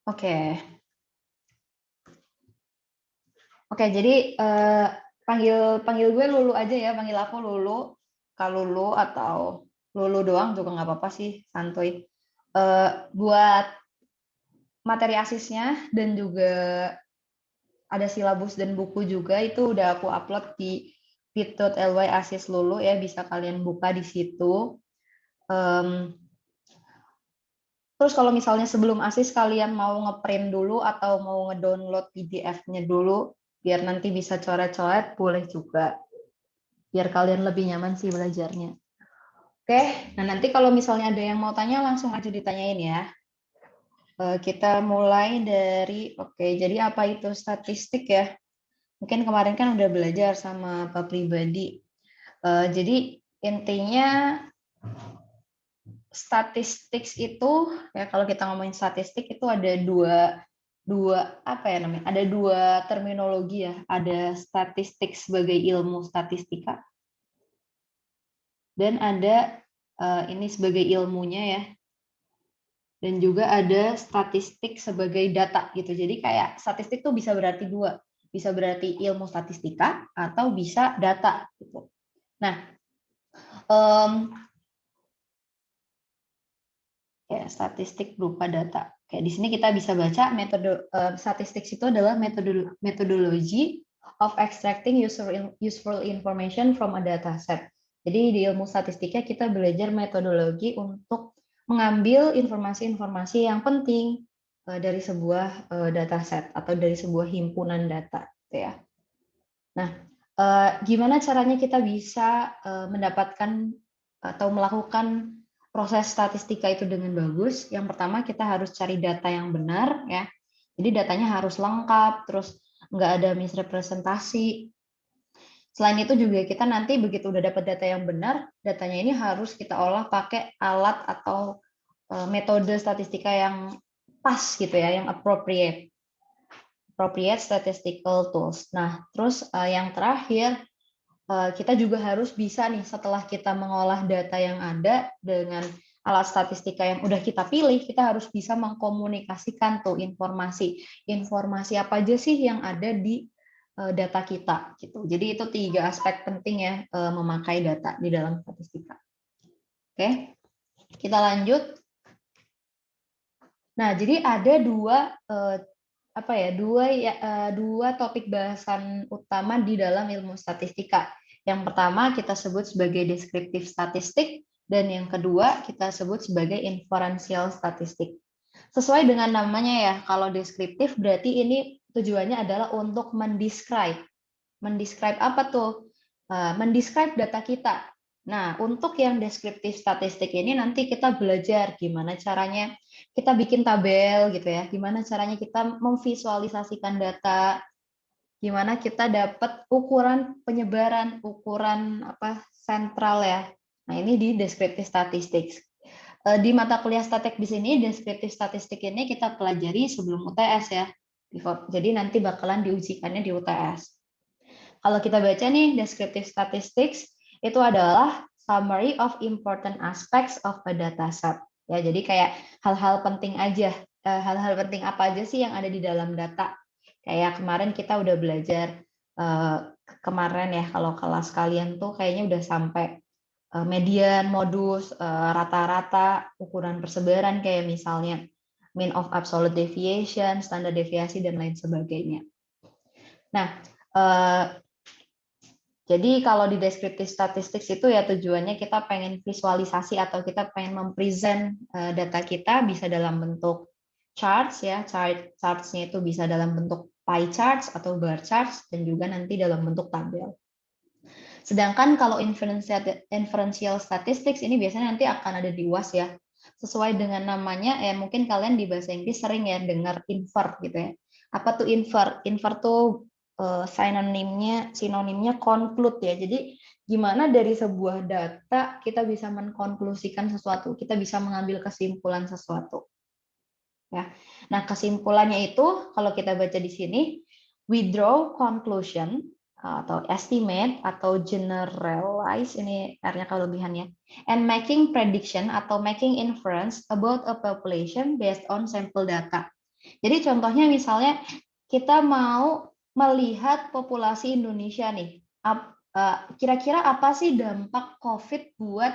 Oke. Oke, jadi panggil panggil gue Lulu aja ya, panggil aku Lulu. Kak Lulu atau Lulu doang juga nggak apa-apa sih, santuy. Buat materi asisnya dan juga ada silabus dan buku juga itu udah aku upload di bit.ly asis Lulu ya, bisa kalian buka di situ. Terus kalau misalnya sebelum asis kalian mau ngeprint dulu atau mau ngedownload PDF-nya dulu, biar nanti bisa coret-coret, boleh juga. Biar kalian lebih nyaman sih belajarnya. Oke, nah nanti kalau misalnya ada yang mau tanya, langsung aja ditanyain ya. Kita mulai dari, jadi apa itu statistik ya? Mungkin kemarin kan udah belajar sama Pak Pribadi. Jadi intinya statistik itu ya, kalau kita ngomongin statistik itu ada dua apa ya namanya? Ada dua terminologi ya. Ada statistik sebagai ilmu statistika dan ada ini sebagai ilmunya ya. Dan juga ada statistik sebagai data gitu. Jadi kayak statistik tuh bisa berarti dua. Bisa berarti ilmu statistika atau bisa data gitu. Nah, ya, statistik berupa data. Kayak di sini kita bisa baca metode statistik itu adalah methodology of extracting useful information from a data set. Jadi di ilmu statistika kita belajar metodologi untuk mengambil informasi-informasi yang penting dari sebuah data set atau dari sebuah himpunan data, gitu ya. Nah, gimana caranya kita bisa mendapatkan atau melakukan proses statistika itu dengan bagus? Yang pertama kita harus cari data yang benar ya. Jadi datanya harus lengkap, terus nggak ada misrepresentasi. Selain itu juga kita nanti begitu udah dapat data yang benar, datanya ini harus kita olah pakai alat atau metode statistika yang pas gitu ya, yang appropriate statistical tools. Nah, terus yang terakhir kita juga harus bisa nih setelah kita mengolah data yang ada dengan alat statistika yang udah kita pilih, kita harus bisa mengkomunikasikan tuh informasi apa aja sih yang ada di data kita gitu. Jadi itu 3 aspek penting ya memakai data di dalam statistika. Oke, kita lanjut. Nah, jadi ada dua topik bahasan utama di dalam ilmu statistika. Yang pertama kita sebut sebagai deskriptif statistik dan yang kedua kita sebut sebagai inferential statistik. Sesuai dengan namanya ya, kalau deskriptif berarti ini tujuannya adalah untuk mendescribe. Mendescribe apa tuh? Mendescribe data kita. Nah, untuk yang deskriptif statistik ini nanti kita belajar gimana caranya kita bikin tabel gitu ya, gimana caranya kita memvisualisasikan data, gimana kita dapat ukuran penyebaran, ukuran apa sentral ya. Nah, ini di deskriptif statistik. Di mata kuliah statik di sini, deskriptif statistik ini kita pelajari sebelum UTS ya. Jadi nanti bakalan diujikannya di UTS. Kalau kita baca nih, descriptive statistics itu adalah summary of important aspects of a data set. Ya, jadi kayak hal-hal penting aja, hal-hal penting apa aja sih yang ada di dalam data. Kayak kemarin kita udah belajar kemarin ya, kalau kelas kalian tuh kayaknya udah sampai median, modus, rata-rata, ukuran persebaran kayak misalnya mean of absolute deviation, standar deviasi dan lain sebagainya. Nah, jadi kalau di deskriptif statistik itu ya tujuannya kita pengen visualisasi atau kita pengen mempresent data kita bisa dalam bentuk charts ya, charts-nya itu bisa dalam bentuk pie charts atau bar charts dan juga nanti dalam bentuk tabel. Sedangkan kalau inferential statistics ini biasanya nanti akan ada di UAS ya. Sesuai dengan namanya mungkin kalian di bahasa Inggris sering ya dengar invert gitu ya. Apa tuh invert? Invert tuh sinonimnya conclude ya. Jadi gimana dari sebuah data kita bisa mengkonklusikan sesuatu, kita bisa mengambil kesimpulan sesuatu. Ya. Nah, kesimpulannya itu kalau kita baca di sini, we draw conclusion atau estimate atau generalize, ini R-nya kelebihannya, and making prediction atau making inference about a population based on sample data. Jadi contohnya misalnya kita mau melihat populasi Indonesia nih. Kira-kira apa sih dampak COVID buat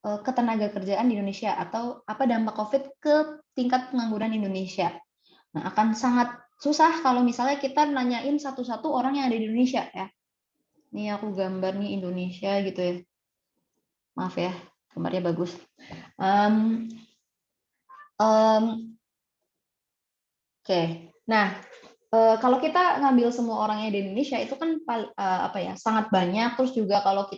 ketenaga kerjaan di Indonesia, atau apa dampak COVID ke tingkat pengangguran Indonesia? Nah, akan sangat susah kalau misalnya kita nanyain satu-satu orang yang ada di Indonesia ya. Ini aku gambar nih Indonesia gitu ya. Maaf ya, gambarnya bagus. Oke. Nah, kalau kita ngambil semua orangnya di Indonesia itu kan apa ya, sangat banyak. Terus juga kalau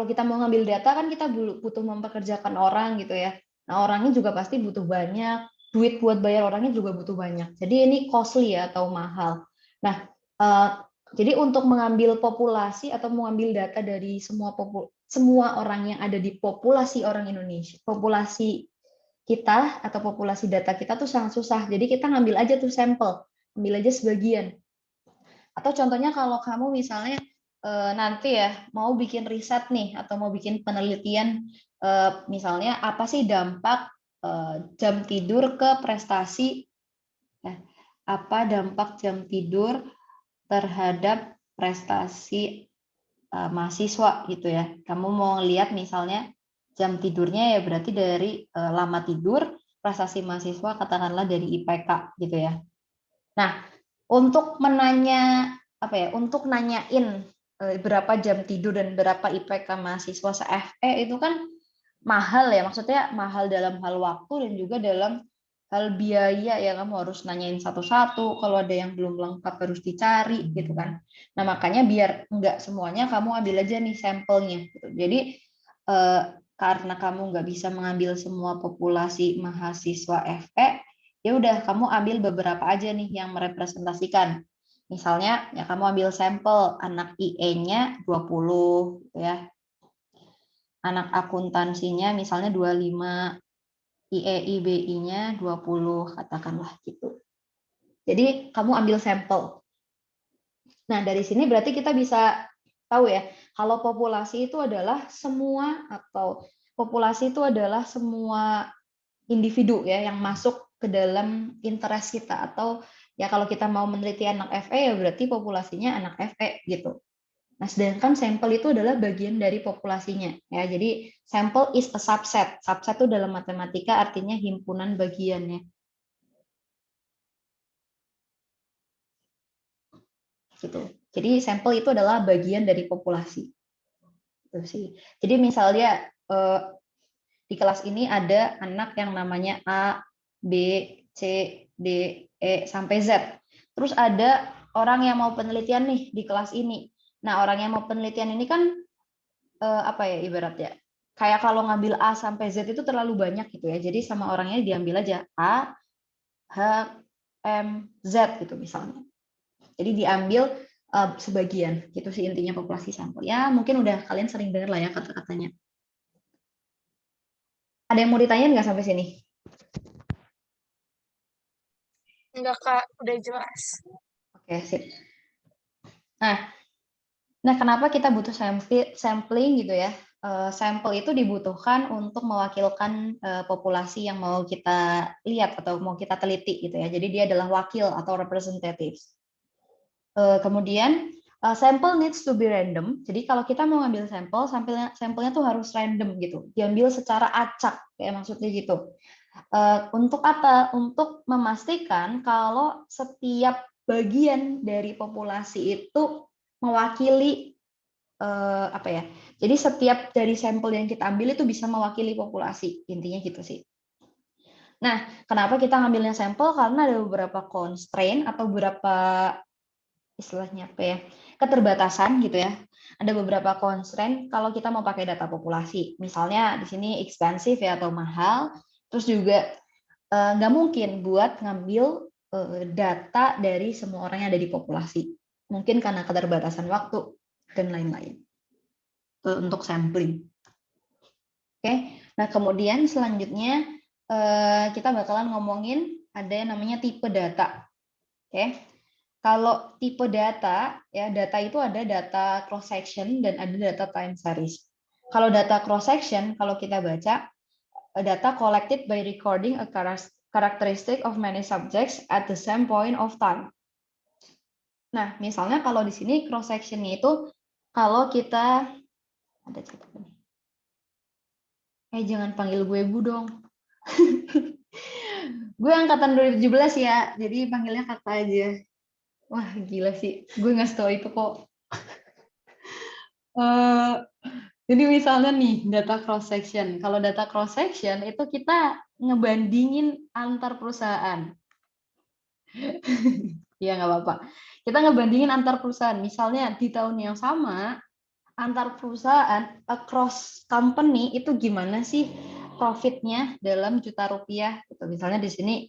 kita mau ngambil data kan kita butuh mempekerjakan orang gitu ya. Nah, orangnya juga pasti butuh banyak, duit buat bayar orangnya juga butuh banyak. Jadi ini costly ya, atau mahal. Nah, eh, jadi untuk mengambil populasi atau mengambil data dari semua orang yang ada di populasi orang Indonesia, populasi kita atau populasi data kita tuh sangat susah. Jadi kita ngambil aja tuh sampel, ambil aja sebagian. Atau contohnya kalau kamu misalnya nanti ya mau bikin riset nih atau mau bikin penelitian, misalnya apa sih dampak jam tidur ke prestasi, apa dampak jam tidur terhadap prestasi mahasiswa gitu ya. Kamu mau lihat misalnya jam tidurnya ya berarti dari lama tidur, prestasi mahasiswa katakanlah dari IPK gitu ya. Nah, untuk untuk nanyain berapa jam tidur dan berapa IPK mahasiswa se-FE itu kan mahal ya, maksudnya mahal dalam hal waktu dan juga dalam hal biaya ya, kamu harus nanyain satu-satu, kalau ada yang belum lengkap harus dicari gitu kan. Nah, makanya biar enggak semuanya kamu ambil aja nih sampelnya gitu. Jadi karena kamu nggak bisa mengambil semua populasi mahasiswa FE, ya udah kamu ambil beberapa aja nih yang merepresentasikan. Misalnya ya kamu ambil sampel anak IE-nya 20 ya. Anak akuntansinya misalnya 25, IE IBI-nya 20 katakanlah gitu. Jadi kamu ambil sampel. Nah, dari sini berarti kita bisa tahu ya, kalau populasi itu adalah semua individu ya yang masuk ke dalam interest kita, atau ya kalau kita mau meneliti anak FE ya berarti populasinya anak FE gitu. Nah, sedangkan sampel itu adalah bagian dari populasinya ya. Jadi sampel is a subset. Subset itu dalam matematika artinya himpunan bagiannya. Gitu. Jadi sampel itu adalah bagian dari populasi. Gitu sih. Jadi misalnya di kelas ini ada anak yang namanya A, B, C, D, E sampai Z. Terus ada orang yang mau penelitian nih di kelas ini. Nah, orang yang mau penelitian ini kan apa ya ibaratnya? Kayak kalau ngambil A sampai Z itu terlalu banyak gitu ya. Jadi sama orangnya diambil aja A, H, M, Z gitu misalnya. Jadi diambil sebagian gitu sih intinya populasi sampel. Ya, mungkin udah kalian sering dengar lah ya kata-katanya. Ada yang mau ditanyain nggak sampai sini? Enggak, Kak. Udah jelas. Oke, sip. Nah, kenapa kita butuh sampling gitu ya? Sampel itu dibutuhkan untuk mewakilkan populasi yang mau kita lihat atau mau kita teliti gitu ya. Jadi dia adalah wakil atau representatives. Kemudian sampel needs to be random. Jadi kalau kita mau ngambil sampelnya tuh harus random gitu, diambil secara acak kayak maksudnya gitu. Untuk apa? Untuk memastikan kalau setiap bagian dari populasi itu mewakili apa ya? Jadi setiap dari sampel yang kita ambil itu bisa mewakili populasi, intinya gitu sih. Nah, kenapa kita ngambilnya sampel? Karena ada beberapa constraint atau beberapa istilahnya apa ya? Keterbatasan gitu ya. Ada beberapa constraint kalau kita mau pakai data populasi. Misalnya di sini expensive ya atau mahal. Terus juga nggak mungkin buat ngambil data dari semua orang yang ada di populasi. Mungkin karena keterbatasan waktu dan lain-lain untuk sampling. Oke, nah kemudian selanjutnya kita bakalan ngomongin ada yang namanya tipe data. Oke, kalau tipe data ya, data itu ada data cross section dan ada data time series. Kalau data cross section, kalau kita baca data collected by recording characteristic of many subjects at the same point of time. Nah, misalnya kalau di sini cross sectionnya itu kalau kita ada catatan. Jangan panggil gue Bu dong. Gue angkatan 2017 ya, jadi panggilnya kakak aja. Wah, gila sih. Gue nggak tahu itu kok. Jadi misalnya nih, data cross section. Kalau data cross section itu kita ngebandingin antar perusahaan. Ya nggak apa-apa. Kita ngebandingin antar perusahaan. Misalnya di tahun yang sama, antar perusahaan across company itu gimana sih profitnya dalam juta rupiah? Gitu. Misalnya di sini,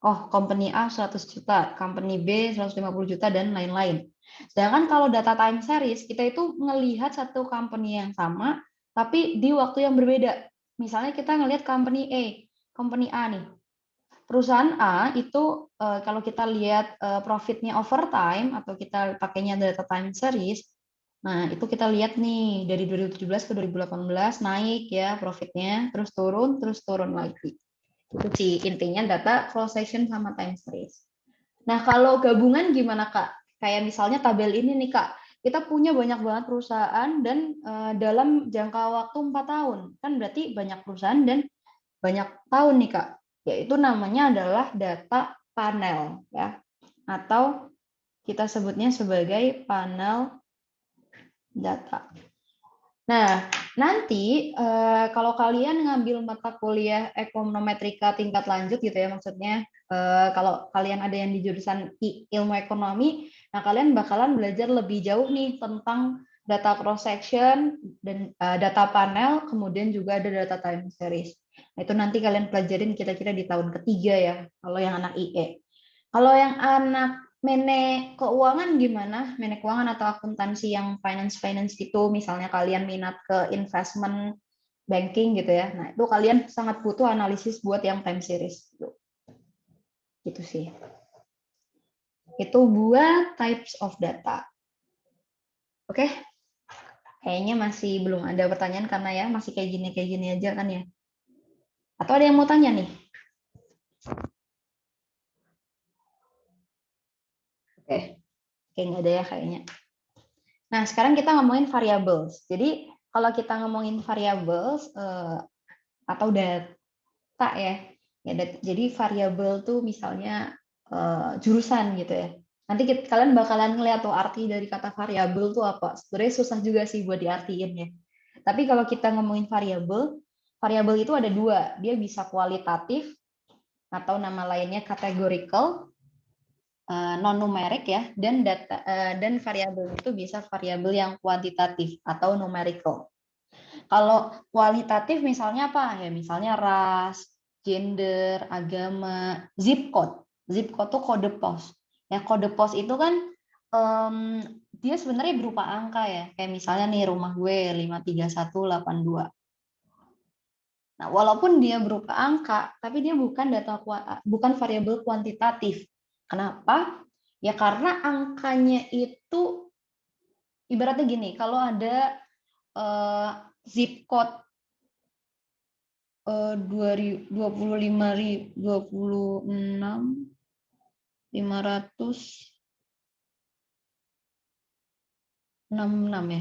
oh company A 100 juta, company B 150 juta, dan lain-lain. Sedangkan kalau data time series, kita itu ngelihat satu company yang sama, tapi di waktu yang berbeda. Misalnya kita ngelihat company A nih. Perusahaan A itu kalau kita lihat profitnya over time atau kita pakainya data time series, nah itu kita lihat nih dari 2017 ke 2018 naik ya profitnya, terus turun lagi. Itu sih intinya data cross section sama time series. Nah kalau gabungan gimana Kak? Kayak misalnya tabel ini nih Kak, kita punya banyak banget perusahaan dan dalam jangka waktu 4 tahun, kan berarti banyak perusahaan dan banyak tahun nih Kak. Yaitu namanya adalah data panel ya, atau kita sebutnya sebagai panel data. Nah, nanti kalau kalian ngambil mata kuliah ekonometrika tingkat lanjut gitu ya, maksudnya kalau kalian ada yang di jurusan ilmu ekonomi, nah kalian bakalan belajar lebih jauh nih tentang data cross section dan data panel, kemudian juga ada data time series. Nah, itu nanti kalian pelajarin kira-kira di tahun ketiga ya, kalau yang anak IE. Kalau yang anak keuangan gimana? Keuangan atau akuntansi yang finance gitu, misalnya kalian minat ke investment banking gitu ya. Nah, itu kalian sangat butuh analisis buat yang time series gitu. Gitu sih. Itu buat types of data. Oke? Kayaknya masih belum ada pertanyaan karena ya masih kayak gini aja kan ya. Atau ada yang mau tanya nih? Oke, nggak ada ya kayaknya. Nah, sekarang kita ngomongin variables. Jadi, kalau kita ngomongin variables atau data ya, jadi variabel tuh misalnya jurusan gitu ya. Nanti kalian bakalan ngeliat tuh arti dari kata variabel tuh apa. Sebenarnya susah juga sih buat diartiin ya. Tapi kalau kita ngomongin variabel, variabel itu ada dua. Dia bisa kualitatif atau nama lainnya categorical, non numerik ya, dan dan variabel itu bisa variabel yang kuantitatif atau numerical. Kalau kualitatif misalnya apa ya, misalnya ras, gender, agama, zip code. Zip code itu kode pos. Ya kode pos itu kan dia sebenarnya berupa angka ya, kayak misalnya nih rumah gue 53182. Nah, walaupun dia berupa angka, tapi dia bukan variabel kuantitatif. Kenapa? Ya karena angkanya itu ibaratnya gini, kalau ada zip code 566 ya.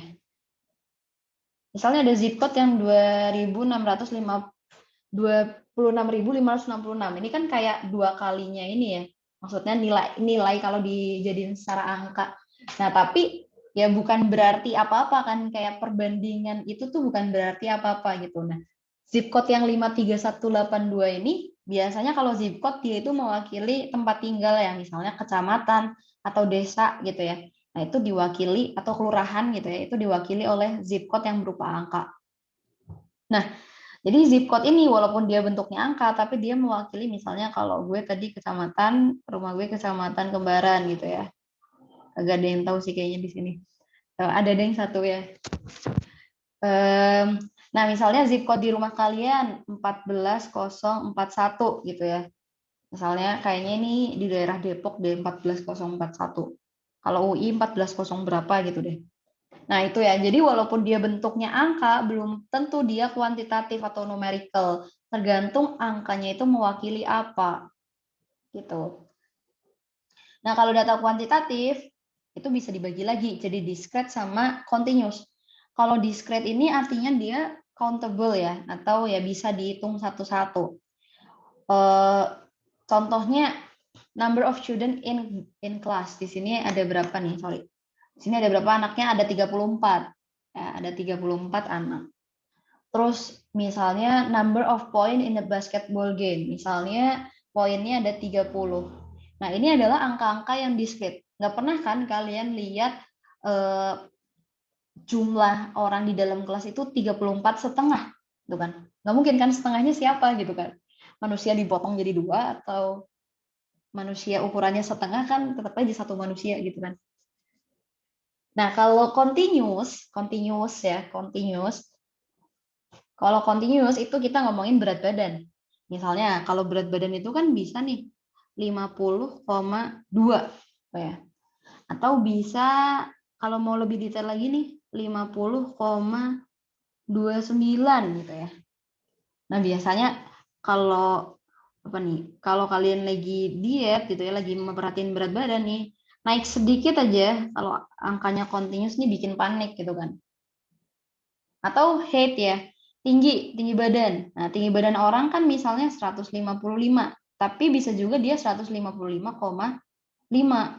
Misalnya ada zip code yang 26.566. Ini kan kayak dua kalinya ini ya. Maksudnya nilai kalau dijadiin secara angka. Nah, tapi ya bukan berarti apa-apa kan, kayak perbandingan itu tuh bukan berarti apa-apa gitu. Nah, zip code yang 53182 ini biasanya kalau zip code dia itu mewakili tempat tinggal ya, misalnya kecamatan atau desa gitu ya. Nah, itu diwakili atau kelurahan gitu ya, itu diwakili oleh zip code yang berupa angka. Nah, jadi zip code ini walaupun dia bentuknya angka, tapi dia mewakili misalnya kalau gue tadi kecamatan, rumah gue kecamatan Kembaran gitu ya. Agak ada yang tahu sih kayaknya di sini. Ada yang satu ya. Nah, misalnya zip code di rumah kalian 14041 gitu ya. Misalnya kayaknya ini di daerah Depok deh 14041. Kalau UI 1400 berapa gitu deh. Nah, itu ya. Jadi walaupun dia bentuknya angka, belum tentu dia kuantitatif atau numerical. Tergantung angkanya itu mewakili apa. Gitu. Nah, kalau data kuantitatif, itu bisa dibagi lagi. Jadi discrete sama continuous. Kalau discrete ini artinya dia countable ya, atau ya bisa dihitung satu-satu. Contohnya, number of student in class. Di sini ada berapa nih? Sorry. Di sini ada berapa anaknya? Ada 34. Ya, ada 34 anak. Terus misalnya number of point in the basketball game. Misalnya poinnya ada 30. Nah, ini adalah angka-angka yang discrete. Nggak pernah kan kalian lihat jumlah orang di dalam kelas itu 34,5, gitu kan? Nggak mungkin kan, setengahnya siapa gitu kan? Manusia dipotong jadi 2 atau manusia ukurannya setengah, kan tetap aja satu manusia gitu kan. Nah, kalau continuous ya, kalau continuous itu kita ngomongin berat badan. Misalnya kalau berat badan itu kan bisa nih 50,2 ya. Atau bisa kalau mau lebih detail lagi nih 50,29 gitu ya. Nah, biasanya kalau apa nih? Kalau kalian lagi diet gitu ya, lagi memperhatiin berat badan nih, naik sedikit aja kalau angkanya continuous nih bikin panik gitu kan. Atau height ya, tinggi badan. Nah, tinggi badan orang kan misalnya 155, tapi bisa juga dia 155,5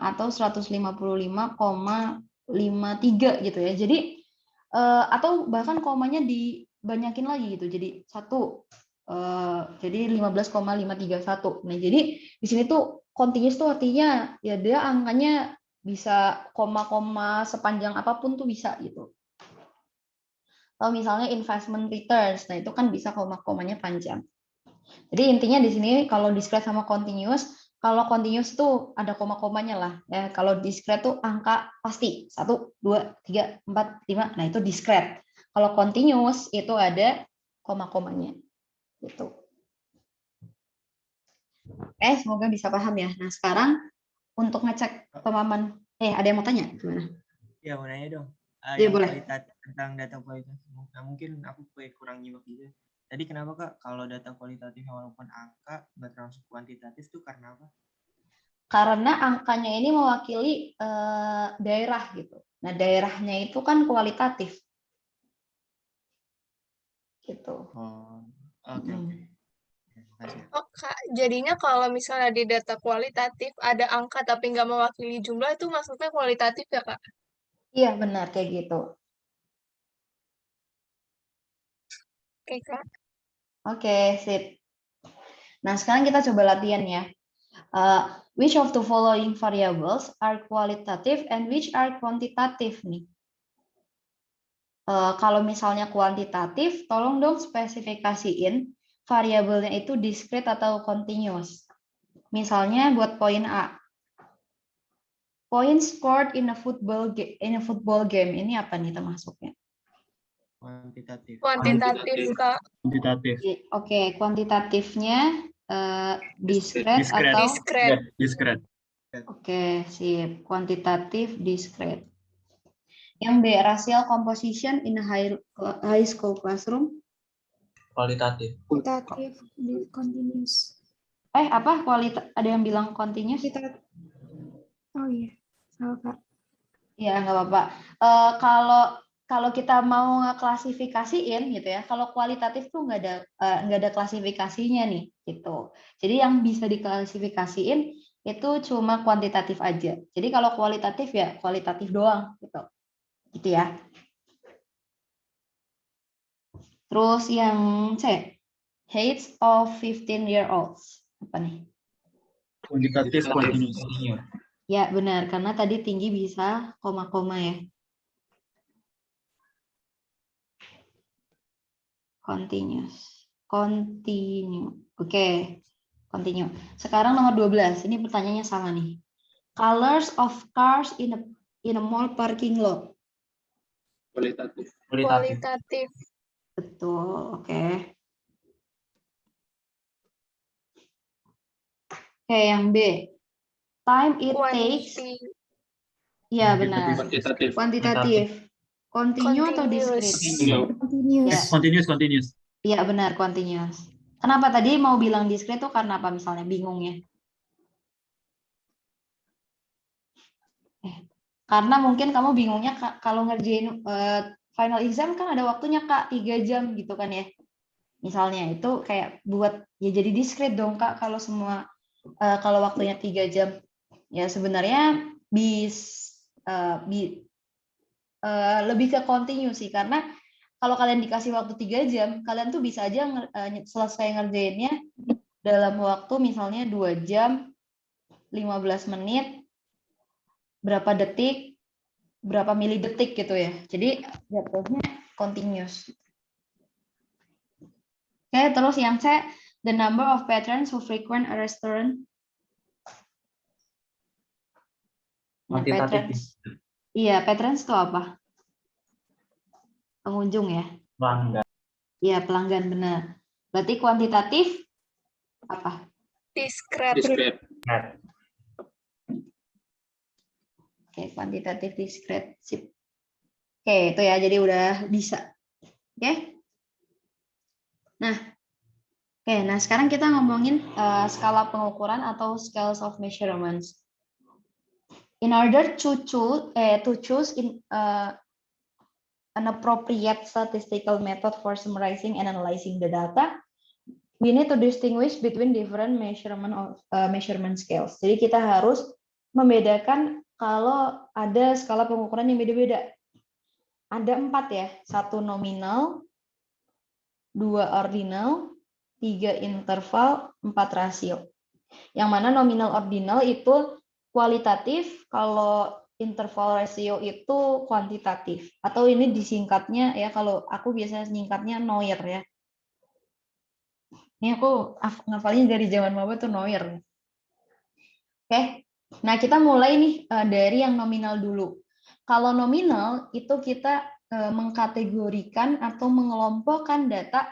atau 155,53 gitu ya. Jadi atau bahkan komanya dibanyakin lagi gitu. Jadi jadi 15,531. Nah, jadi di sini tuh continuous tuh artinya ya dia angkanya bisa koma-koma sepanjang apapun tuh bisa gitu. Atau misalnya investment returns, nah itu kan bisa koma-komanya panjang. Jadi intinya di sini kalau discrete sama continuous, kalau continuous tuh ada koma-komanya lah. Ya, kalau discrete tuh angka pasti 1, 2, 3, 4, 5. Nah itu discrete. Kalau continuous itu ada koma-komanya. Gitu. Semoga bisa paham ya. Nah sekarang untuk ngecek pemahaman, ada yang mau tanya gimana? Ya mau nanya dong. Ya, Yang boleh. kualitatif, tentang data kualitatif. Nah, mungkin aku kurang nyimak juga. Tadi kenapa Kak kalau data kualitatif walaupun angka nggak termasuk kuantitatif tuh karena apa? Karena angkanya ini mewakili daerah gitu. Nah, daerahnya itu kan kualitatif. Gitu. Oh, oke. Makasih. Oh, Kak, jadinya kalau misalnya di data kualitatif ada angka tapi nggak mewakili jumlah itu maksudnya kualitatif ya, Kak? Iya, benar kayak gitu. Oke, Kak. Oke, sip. Nah, sekarang kita coba latihan ya. Which of the following variables are qualitative and which are quantitative nih? Kalau misalnya kuantitatif, tolong dong spesifikasiin variabelnya itu discrete atau continuous. Misalnya buat poin A. Point scored in a football game ini apa nih termasuknya? Kuantitatif. Kuantitatif, Kak. Kuantitatif. Oke, kuantitatifnya discrete atau Discrete. Oke, sip. Kuantitatif discrete. Yang B, racial composition in a high school classroom. Kualitatif. Kualitatif, continuous. Apa kualitas? Ada yang bilang continuous? Oh iya, salah Kak. Ya, nggak apa-apa. Kalau kita mau ngeklasifikasiin gitu ya, kalau kualitatif tuh nggak ada klasifikasinya nih, gitu. Jadi yang bisa diklasifikasiin itu cuma kuantitatif aja. Jadi kalau kualitatif ya kualitatif doang, gitu. Gitu ya. Terus yang C, heights of 15-year-olds. Apa nih? Kuantitatif continuous. Ya, benar. Karena tadi tinggi bisa koma-koma ya. Continuous. Continue. Oke. Continue. Sekarang nomor 12. Ini pertanyaannya sama nih. Colors of cars in a mall parking lot. Kualitatif. Betul. Oke. Oke, yang B. Time it takes. Ya, benar. Kuantitatif. Continue atau Continuous. discrete? Continuous. Continuous. Iya benar, continuous. Kenapa tadi mau bilang discrete tuh karena apa misalnya bingungnya? Karena mungkin kamu bingungnya kalau ngerjain final exam kan ada waktunya Kak 3 jam gitu kan ya. Misalnya itu kayak buat ya jadi discrete dong Kak kalau semua kalau waktunya 3 jam. Ya sebenarnya lebih ke continue sih karena kalau kalian dikasih waktu 3 jam, kalian tuh bisa aja selesai ngerjainnya dalam waktu misalnya 2 jam, 15 menit, berapa detik, berapa milidetik gitu ya. Jadi jatuhnya continuous. Oke, terus yang C, the number of patrons who frequent a restaurant. Nah, patrons. Iya, patrons itu apa? Pengunjung ya? Pelanggan. Iya, pelanggan benar. Berarti kuantitatif apa? Discrete. Oke, kuantitatif discrete. Sip. Oke, itu ya. Jadi udah bisa. Oke. Nah, sekarang kita ngomongin skala pengukuran atau scales of measurements. In order to choose an appropriate statistical method for summarizing and analyzing the data, we need to distinguish between different measurement scales. Jadi kita harus membedakan kalau ada skala pengukuran yang beda-beda. Ada 4 ya, 1 nominal, 2 ordinal, 3 interval, 4 rasio. Yang mana nominal ordinal itu kualitatif, kalau interval rasio itu kuantitatif. Atau ini disingkatnya ya, kalau aku biasanya singkatnya NOIR ya. Ini aku ngafalnya dari zaman maba tuh NOIR. Oke, nah kita mulai nih dari yang nominal dulu. Kalau nominal itu kita mengkategorikan atau mengelompokkan data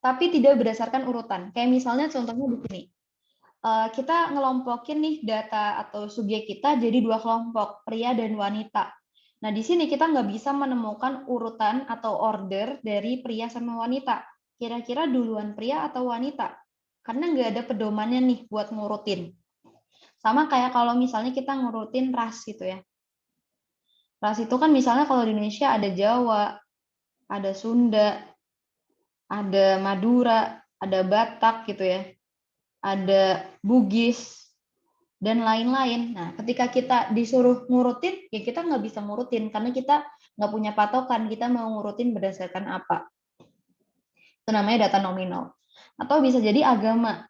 tapi tidak berdasarkan urutan. Kayak misalnya contohnya di sini. Kita ngelompokin nih data atau subjek kita jadi 2 kelompok, pria dan wanita. Nah, di sini kita nggak bisa menemukan urutan atau order dari pria sama wanita. Kira-kira duluan pria atau wanita? Karena nggak ada pedomannya nih buat ngurutin. Sama kayak kalau misalnya kita ngurutin ras gitu ya. Ras itu kan misalnya kalau di Indonesia ada Jawa, ada Sunda, ada Madura, ada Batak gitu ya. Ada Bugis, dan lain-lain. Nah, ketika kita disuruh ngurutin, ya kita nggak bisa ngurutin, karena kita nggak punya patokan, kita mau ngurutin berdasarkan apa. Itu namanya data nominal. Atau bisa jadi agama.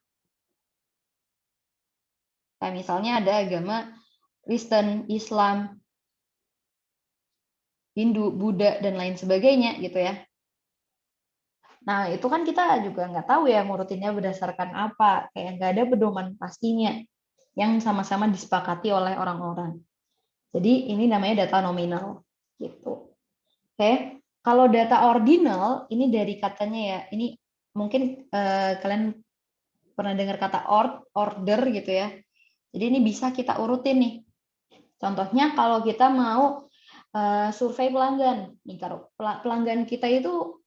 Kayak misalnya ada agama Kristen, Islam, Hindu, Buddha, dan lain sebagainya gitu ya. Nah, itu kan kita juga nggak tahu ya ngurutinnya berdasarkan apa, kayak nggak ada pedoman pastinya yang sama-sama disepakati oleh orang-orang. Jadi ini namanya data nominal, gitu. Oke, kalau data ordinal ini dari katanya ya, ini mungkin kalian pernah dengar kata order gitu ya. Jadi ini bisa kita urutin nih. Contohnya kalau kita mau survei pelanggan, nih kalau pelanggan kita itu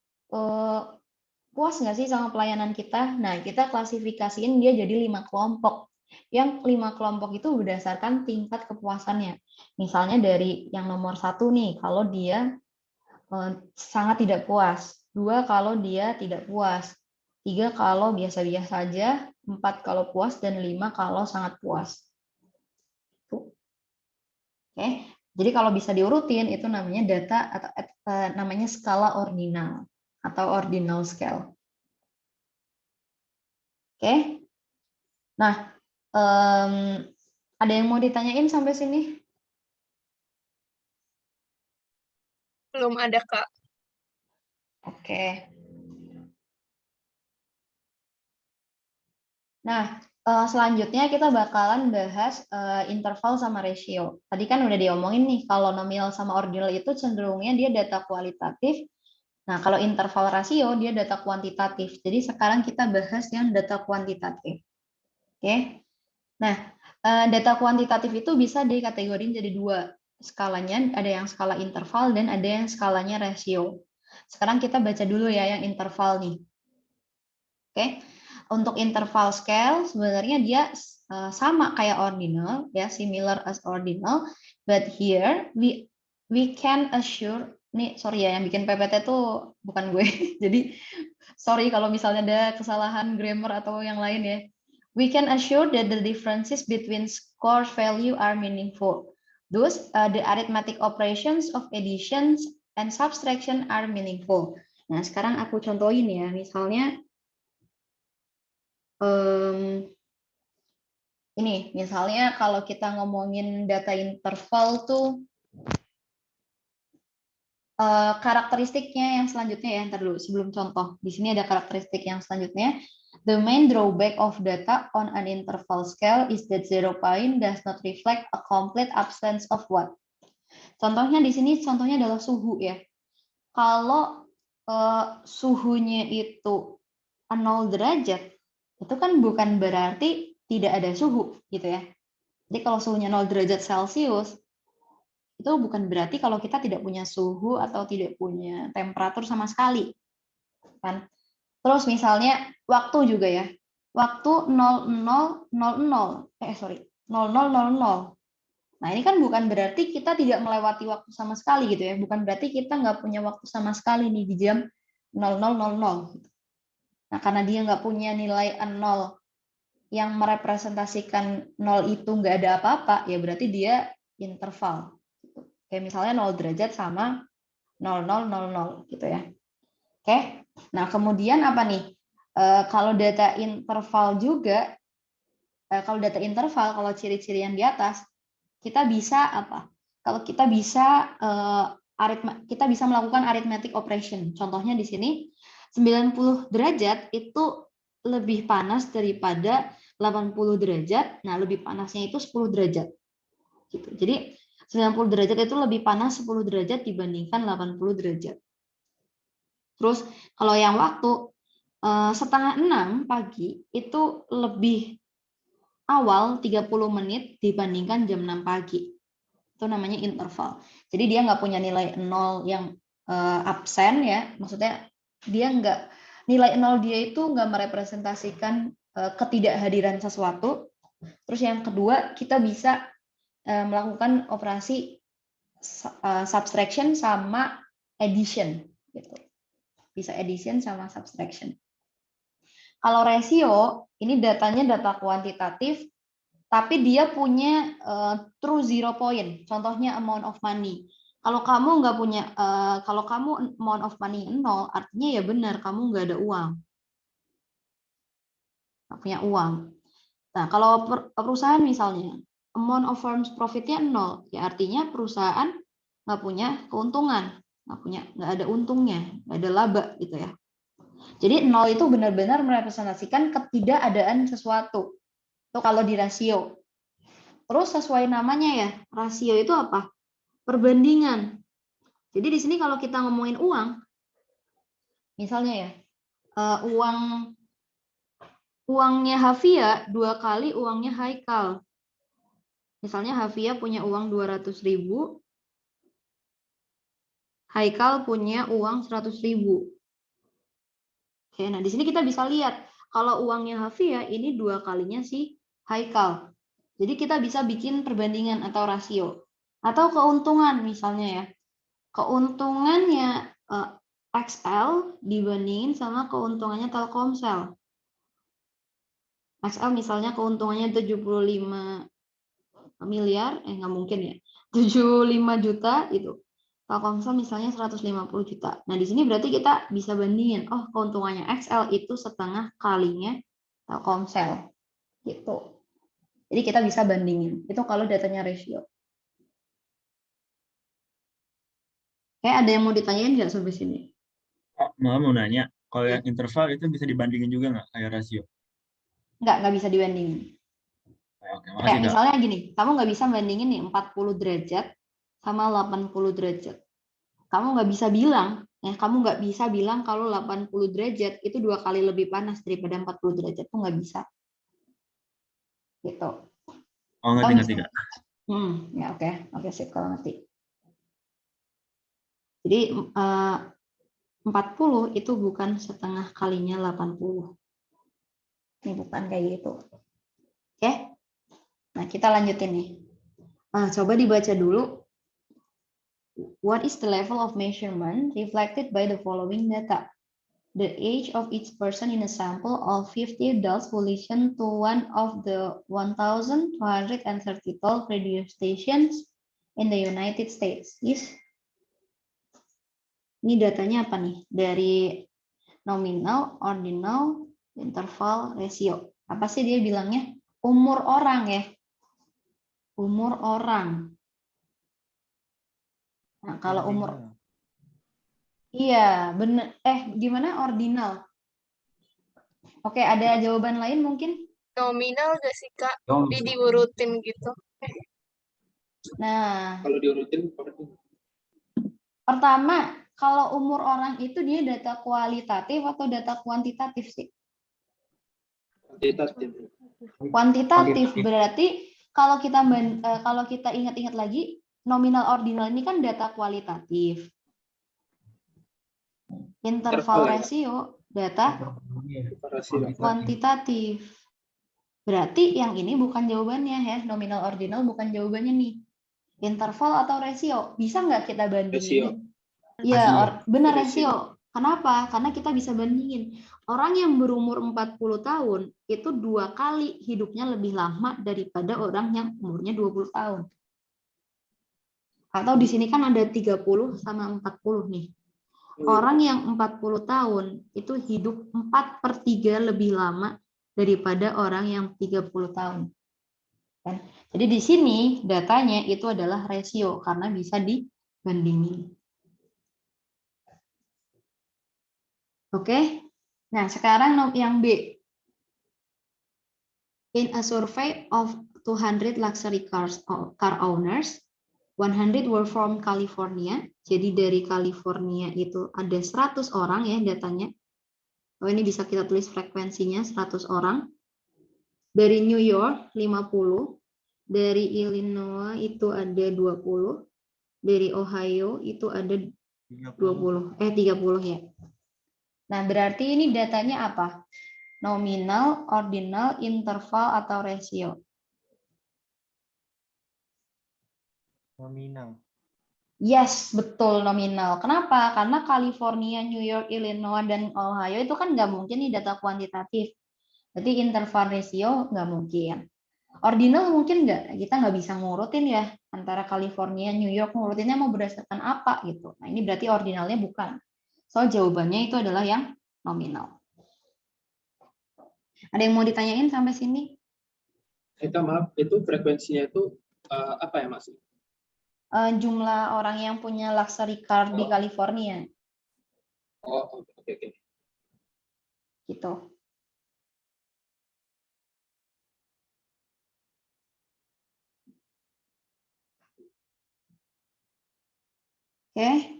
puas nggak sih sama pelayanan kita? Nah, kita klasifikasiin dia jadi 5 kelompok. Yang 5 kelompok itu berdasarkan tingkat kepuasannya. Misalnya dari yang nomor 1 nih, kalau dia sangat tidak puas. 2 kalau dia tidak puas. 3 kalau biasa-biasa aja. 4 kalau puas, dan 5 kalau sangat puas. Oke, jadi kalau bisa diurutin itu namanya data atau namanya skala ordinal atau ordinal scale. Oke, nah ada yang mau ditanyain sampai sini? Belum ada, Kak. Oke. Nah, selanjutnya kita bakalan bahas interval sama ratio. Tadi kan udah diomongin nih, kalau nominal sama ordinal itu cenderungnya dia data kualitatif. Nah, kalau interval rasio dia data kuantitatif. Jadi sekarang kita bahas yang data kuantitatif. Oke. Nah, data kuantitatif itu bisa dikategorin jadi 2. skalanya, ada yang skala interval dan ada yang skalanya rasio. Sekarang kita baca dulu ya yang interval nih. Oke. Untuk interval scale sebenarnya dia sama kayak ordinal ya, similar as ordinal, but here we can assure, nih sorry ya yang bikin PPT tuh bukan gue. Jadi sorry kalau misalnya ada kesalahan grammar atau yang lain ya. We can assure that the differences between score value are meaningful. Thus, the arithmetic operations of additions and subtraction are meaningful. Nah, sekarang aku contohin ya, misalnya ini, misalnya kalau kita ngomongin data interval tuh karakteristiknya yang selanjutnya ya, ntar dulu sebelum contoh. Di sini ada karakteristik yang selanjutnya. The main drawback of data on an interval scale is that 0 point does not reflect a complete absence of what. Contohnya di sini, contohnya adalah suhu ya. Kalau suhunya itu 0 derajat, itu kan bukan berarti tidak ada suhu gitu ya. Jadi kalau suhunya 0 derajat Celcius, itu bukan berarti kalau kita tidak punya suhu atau tidak punya temperatur sama sekali. Kan? Terus misalnya waktu juga ya. Waktu 0000, 0000. Nah, ini kan bukan berarti kita tidak melewati waktu sama sekali gitu ya. Bukan berarti kita nggak punya waktu sama sekali nih di jam 0000. Nah, karena dia nggak punya nilai 0 yang merepresentasikan 0 itu nggak ada apa-apa, ya berarti dia interval. Kayak misalnya 0 derajat sama 0000 gitu ya. Oke, nah kemudian apa nih? Kalau data interval juga, kalau ciri-ciri yang di atas, kita bisa apa? Kalau kita bisa kita bisa melakukan arithmetic operation. Contohnya di sini 90 derajat itu lebih panas daripada 80 derajat. Nah, lebih panasnya itu 10 derajat. Gitu. Jadi 90 derajat itu lebih panas 10 derajat dibandingkan 80 derajat. Terus kalau yang waktu 5:30 pagi itu lebih awal 30 menit dibandingkan jam 6 pagi. Itu namanya interval. Jadi dia nggak punya nilai 0 yang absen ya. Maksudnya dia nggak, nilai 0 dia itu nggak merepresentasikan ketidakhadiran sesuatu. Terus yang kedua, kita bisa melakukan operasi subtraction sama addition gitu. Bisa addition sama subtraction. Kalau rasio, ini datanya data kuantitatif, tapi dia punya true 0 point. Contohnya amount of money. Kalau kamu nggak punya, kalau kamu amount of money 0, artinya ya benar kamu nggak ada uang, nggak punya uang. Nah, kalau perusahaan misalnya amount of firms profitnya 0, ya artinya perusahaan nggak punya keuntungan, nggak ada untungnya, nggak ada laba gitu ya. Jadi 0 itu benar-benar merepresentasikan ketidakadaan sesuatu. Itu kalau di rasio. Terus sesuai namanya ya, rasio itu apa? Perbandingan. Jadi di sini kalau kita ngomongin uang, misalnya ya, uangnya Hafia 2 kali uangnya Haikal. Misalnya Hafia punya uang 200.000, Haikal punya uang 100.000. Oke, nah di sini kita bisa lihat kalau uangnya Hafia ini 2 kalinya si Haikal. Jadi kita bisa bikin perbandingan atau rasio. Atau keuntungan misalnya ya. Keuntungannya XL dibandingin sama keuntungannya Telkomsel. XL misalnya keuntungannya 75 miliar, nggak mungkin ya, 75 juta itu. Telkomsel misalnya 150 juta. Nah, di sini berarti kita bisa bandingin, oh keuntungannya XL itu setengah kalinya Telkomsel. Gitu. Jadi kita bisa bandingin. Itu kalau datanya rasio. Kayak ada yang mau ditanyain nggak sampai sini? Malah mau nanya, kalau yang interval itu bisa dibandingin juga nggak kayak rasio? Nggak bisa dibandingin. Oke, Kayak misalnya gini, kamu nggak bisa bandingin nih 40 derajat sama 80 derajat. Kamu nggak bisa bilang, kamu nggak bisa bilang kalau 80 derajat itu 2 kali lebih panas daripada 40 derajat, itu nggak bisa. Gitu. Oh, ngerti. Ya oke sip kalau ngerti. Jadi 40 itu bukan setengah kalinya 80. Ini bukan kayak gitu. Oke. Nah, kita lanjutin nih. Coba dibaca dulu. What is the level of measurement reflected by the following data? The age of each person in a sample of 50 adults who listen to one of the 1,230 toll radio stations in the United States. Yes. Ini datanya apa nih? Dari nominal, ordinal, interval, ratio. Apa sih dia bilangnya? Umur orang ya. Umur orang. Nah, kalau umur Ordinal. iya, bener. Gimana ordinal? Oke, ada jawaban lain mungkin? Nominal gak sih, Kak? Oh, Diurutin gitu. Nah, Kalau diurutin, pertama, kalau umur orang itu dia data kualitatif atau data kuantitatif sih? kuantitatif. Kuantitatif berarti kalau kita ingat-ingat lagi, nominal ordinal ini kan data kualitatif. Interval ratio data kuantitatif. Berarti yang ini bukan jawabannya ya, nominal ordinal bukan jawabannya nih. Interval atau ratio, bisa nggak kita bandingin? Iya, benar ratio. Kenapa? Karena kita bisa bandingin. Orang yang berumur 40 tahun itu 2 kali hidupnya lebih lama daripada orang yang umurnya 20 tahun. Atau di sini kan ada 30 sama 40 nih. Orang yang 40 tahun itu hidup 4/3 lebih lama daripada orang yang 30 tahun. Jadi di sini datanya itu adalah rasio karena bisa dibandingin. Oke. Nah, sekarang yang B. In a survey of 200 luxury car owners, 100 were from California. Jadi dari California itu ada 100 orang ya datanya. Ini bisa kita tulis frekuensinya 100 orang. Dari New York 50, dari Illinois itu ada 20, dari Ohio itu ada 30 ya. Nah, berarti ini datanya apa? Nominal, ordinal, interval, atau ratio? Nominal. Yes, betul nominal. Kenapa? Karena California, New York, Illinois, dan Ohio itu kan nggak mungkin nih data kuantitatif. Berarti interval ratio nggak mungkin. Ordinal mungkin nggak? Kita nggak bisa ngurutin ya antara California, New York, ngurutinnya mau berdasarkan apa gitu. Nah, ini berarti ordinalnya bukan. So, jawabannya itu adalah yang nominal. Ada yang mau ditanyain sampai sini? Maaf, itu frekuensinya itu apa ya, Mas? Jumlah orang yang punya luxury car di California. Oh, oke. Gitu. Oke.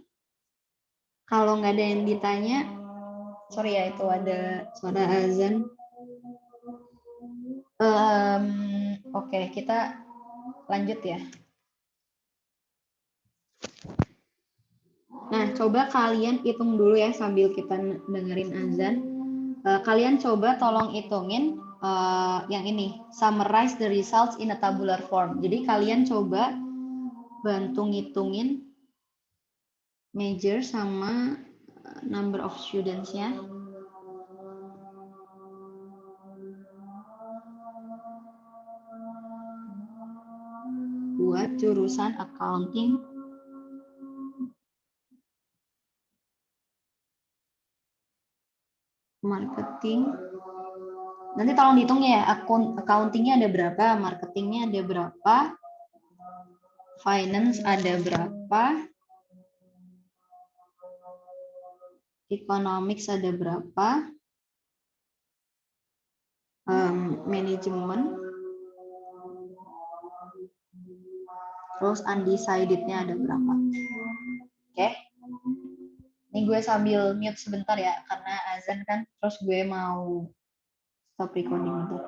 Kalau nggak ada yang ditanya, sorry ya, itu ada suara azan. Oke, kita lanjut ya. Nah, coba kalian hitung dulu ya sambil kita dengerin azan. Kalian coba tolong hitungin yang ini, summarize the results in a tabular form. Jadi kalian coba bantu ngitungin major sama number of students-nya. Buat jurusan accounting. Marketing. Nanti tolong dihitung ya, accounting-nya ada berapa, marketingnya ada berapa, finance ada berapa, economics ada berapa, manajemen, terus undecided-nya ada berapa. Oke. Ini gue sambil mute sebentar ya, karena azan kan, terus gue mau stop recording itu.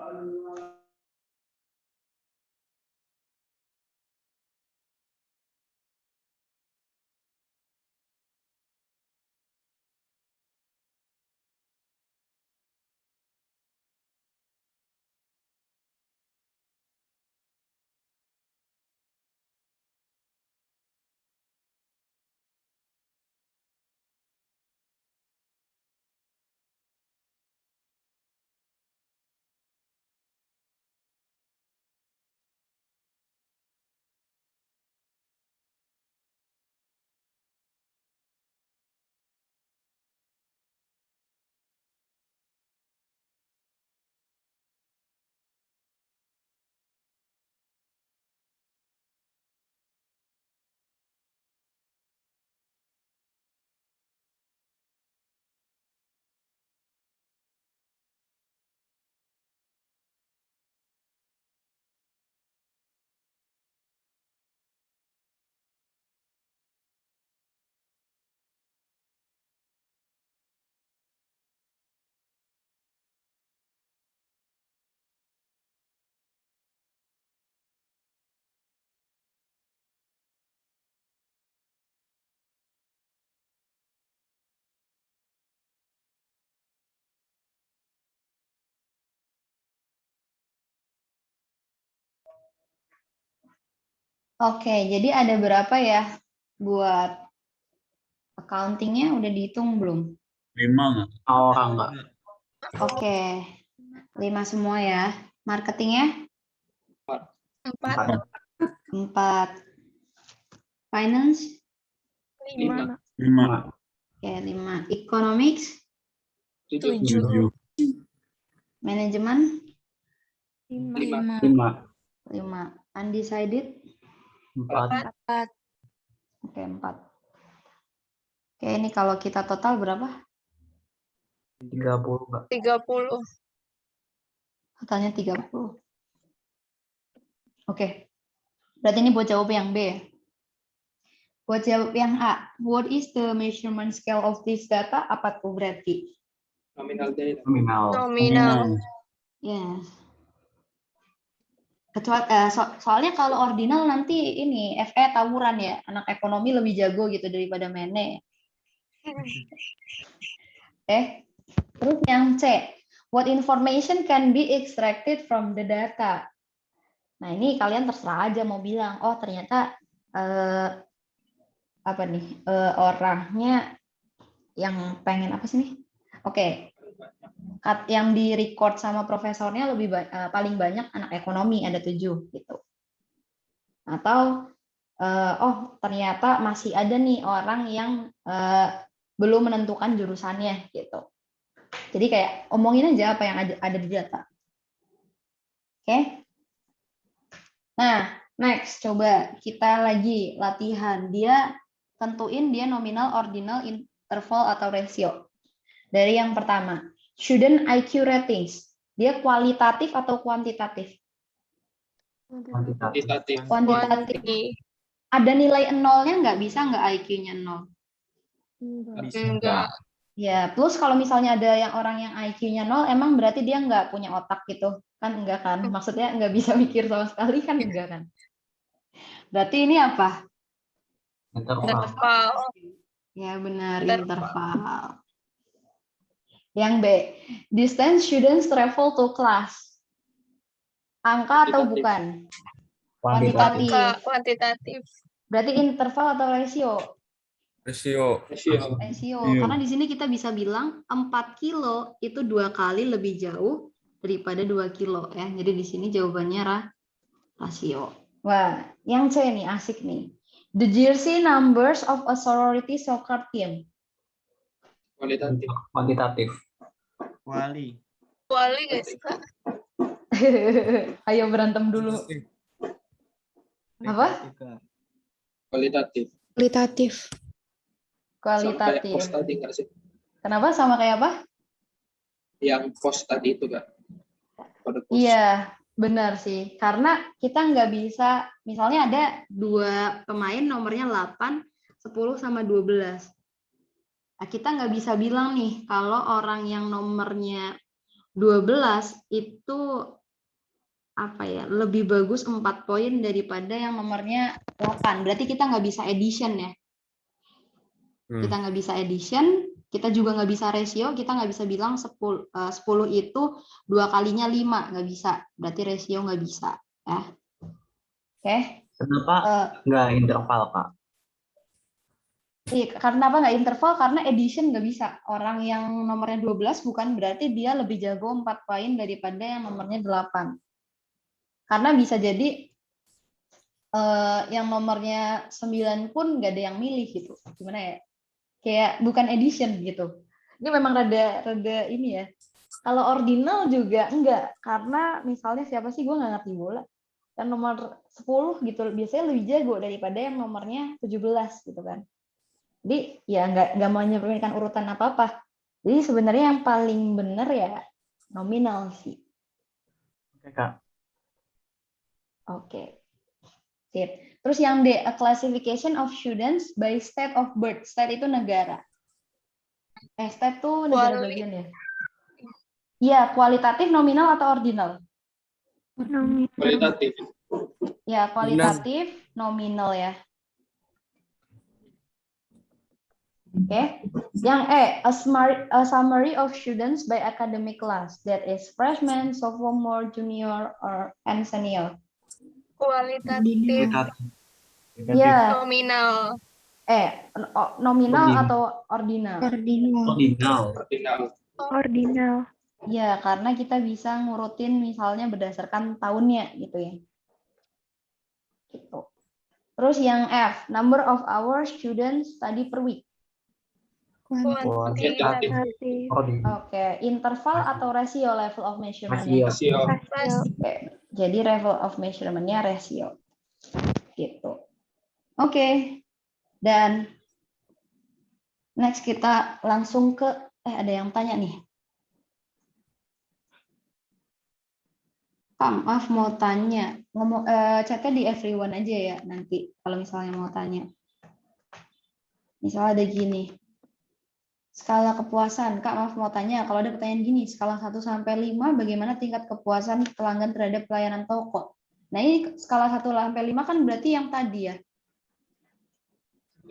Oke, jadi ada berapa ya buat accounting-nya udah dihitung belum? 5 nggak? Orang nggak? Oke, 5 semua ya. Marketingnya 4, 4. Finance, 5, 5. oke 5. Economics, 7, 7. manajemen 5. 5. Undecided, 4. 4, oke 4. Oke, ini kalau kita total berapa? 30 nggak? 30. Totalnya 30. Oke, berarti ini buat jawab yang B ya. Buat jawab yang A, what is the measurement scale of this data? Apa tuh berarti? Nominal data. Nominal. Yes. Kecuali soalnya kalau ordinal nanti ini FE tawuran ya, anak ekonomi lebih jago gitu daripada mene. Terus yang C, what information can be extracted from the data? Nah ini kalian terserah aja mau bilang, oh ternyata apa nih orangnya yang pengen apa sih nih? Oke, yang di record sama profesornya paling banyak anak ekonomi ada 7 gitu. Atau oh ternyata masih ada nih orang yang belum menentukan jurusannya gitu. Jadi kayak omongin aja apa yang ada di data. Oke. Nah, next coba kita lagi latihan. Dia tentuin dia nominal, ordinal, interval atau ratio. Dari yang pertama, student IQ ratings. Dia kualitatif atau kuantitatif? Kuantitatif. Kuantitatif. Kuanti. Ada nilai nolnya nggak? Bisa nggak IQ-nya 0? Enggak. Ya, plus kalau misalnya ada yang orang yang IQ-nya 0, emang berarti dia nggak punya otak gitu? Kan enggak kan? Maksudnya nggak bisa mikir sama sekali kan enggak kan? Berarti ini apa? Interval. Ya benar, Interval. interval. Yang B, distance students travel to class. Angka atau bukan? Kuantitatif. Angka kuantitatif. Berarti interval atau ratio? Ratio. Ratio. Karena di sini kita bisa bilang 4 kilo itu 2 kali lebih jauh daripada 2 kilo ya. Jadi di sini jawabannya rasio. Wah, yang C nih asik nih. The jersey numbers of a sorority soccer team. Kuantitatif. Wali. Wali nggak sih, Kak? Ayo berantem dulu. Apa? Kualitatif. Kualitatif. Kualitatif. Pos tadi nggak sih? Kenapa sama kayak apa? Yang pos tadi itu nggak? Kode pos. Iya, benar sih. Karena kita nggak bisa, misalnya ada 2 pemain nomornya 8, 10 sama 12. Nah, kita nggak bisa bilang nih kalau orang yang nomornya 12 itu apa ya, lebih bagus 4 poin daripada yang nomornya 8. Berarti kita nggak bisa addition ya. Kita nggak bisa addition, kita juga nggak bisa ratio, kita nggak bisa bilang 10 itu 2 kalinya 5, nggak bisa. Berarti ratio nggak bisa. Ya. Oke. Kenapa nggak interval, Kak? Iya, karena apa nggak interval? Karena addition nggak bisa. Orang yang nomornya 12 bukan berarti dia lebih jago 4 poin daripada yang nomornya 8. Karena bisa jadi yang nomornya 9 pun nggak ada yang milih gitu. Gimana ya? Kayak bukan edition gitu. Ini memang rada ini ya. Kalau ordinal juga enggak, karena misalnya siapa sih, gue nggak ngerti bola. Yang nomor 10 gitu biasanya lebih jago daripada yang nomornya 17 gitu kan. Jadi ya nggak mau menyebutkan urutan apa-apa. Jadi sebenarnya yang paling benar ya nominal sih. Oke, Kak. Oke. Sip. Terus yang D, a classification of students by state of birth. State itu negara. State itu negara bagian ya? Iya, kualitatif, nominal, atau ordinal? Kualitatif. Ya, kualitatif, nominal ya. Oke. Yang E, a summary of students by academic class. That is freshman, sophomore, junior, and senior. Kualitatif. Ya, Nominal. nominal Ordinal. atau ordinal? Ordinal. Ordinal. Ordinal. Ordinal. Ya, karena kita bisa ngurutin misalnya berdasarkan tahunnya gitu ya. Gitu. Terus yang F, number of hours students study per week. Kuantitatif. Kuantitatif. Oke, interval atau ratio level of measurement-nya? Rasio. Rasio. Oke, jadi level of measurement-nya ratio. Gitu. Oke. Dan next kita langsung ke ada yang tanya nih. Kak, maaf mau tanya. Chatnya di everyone aja ya nanti kalau misalnya mau tanya. Misalnya ada gini. Skala kepuasan. Kak, maaf mau tanya, kalau ada pertanyaan gini, skala 1 sampai 5 bagaimana tingkat kepuasan pelanggan terhadap pelayanan toko? Nah, ini skala 1 sampai 5 kan berarti yang tadi ya.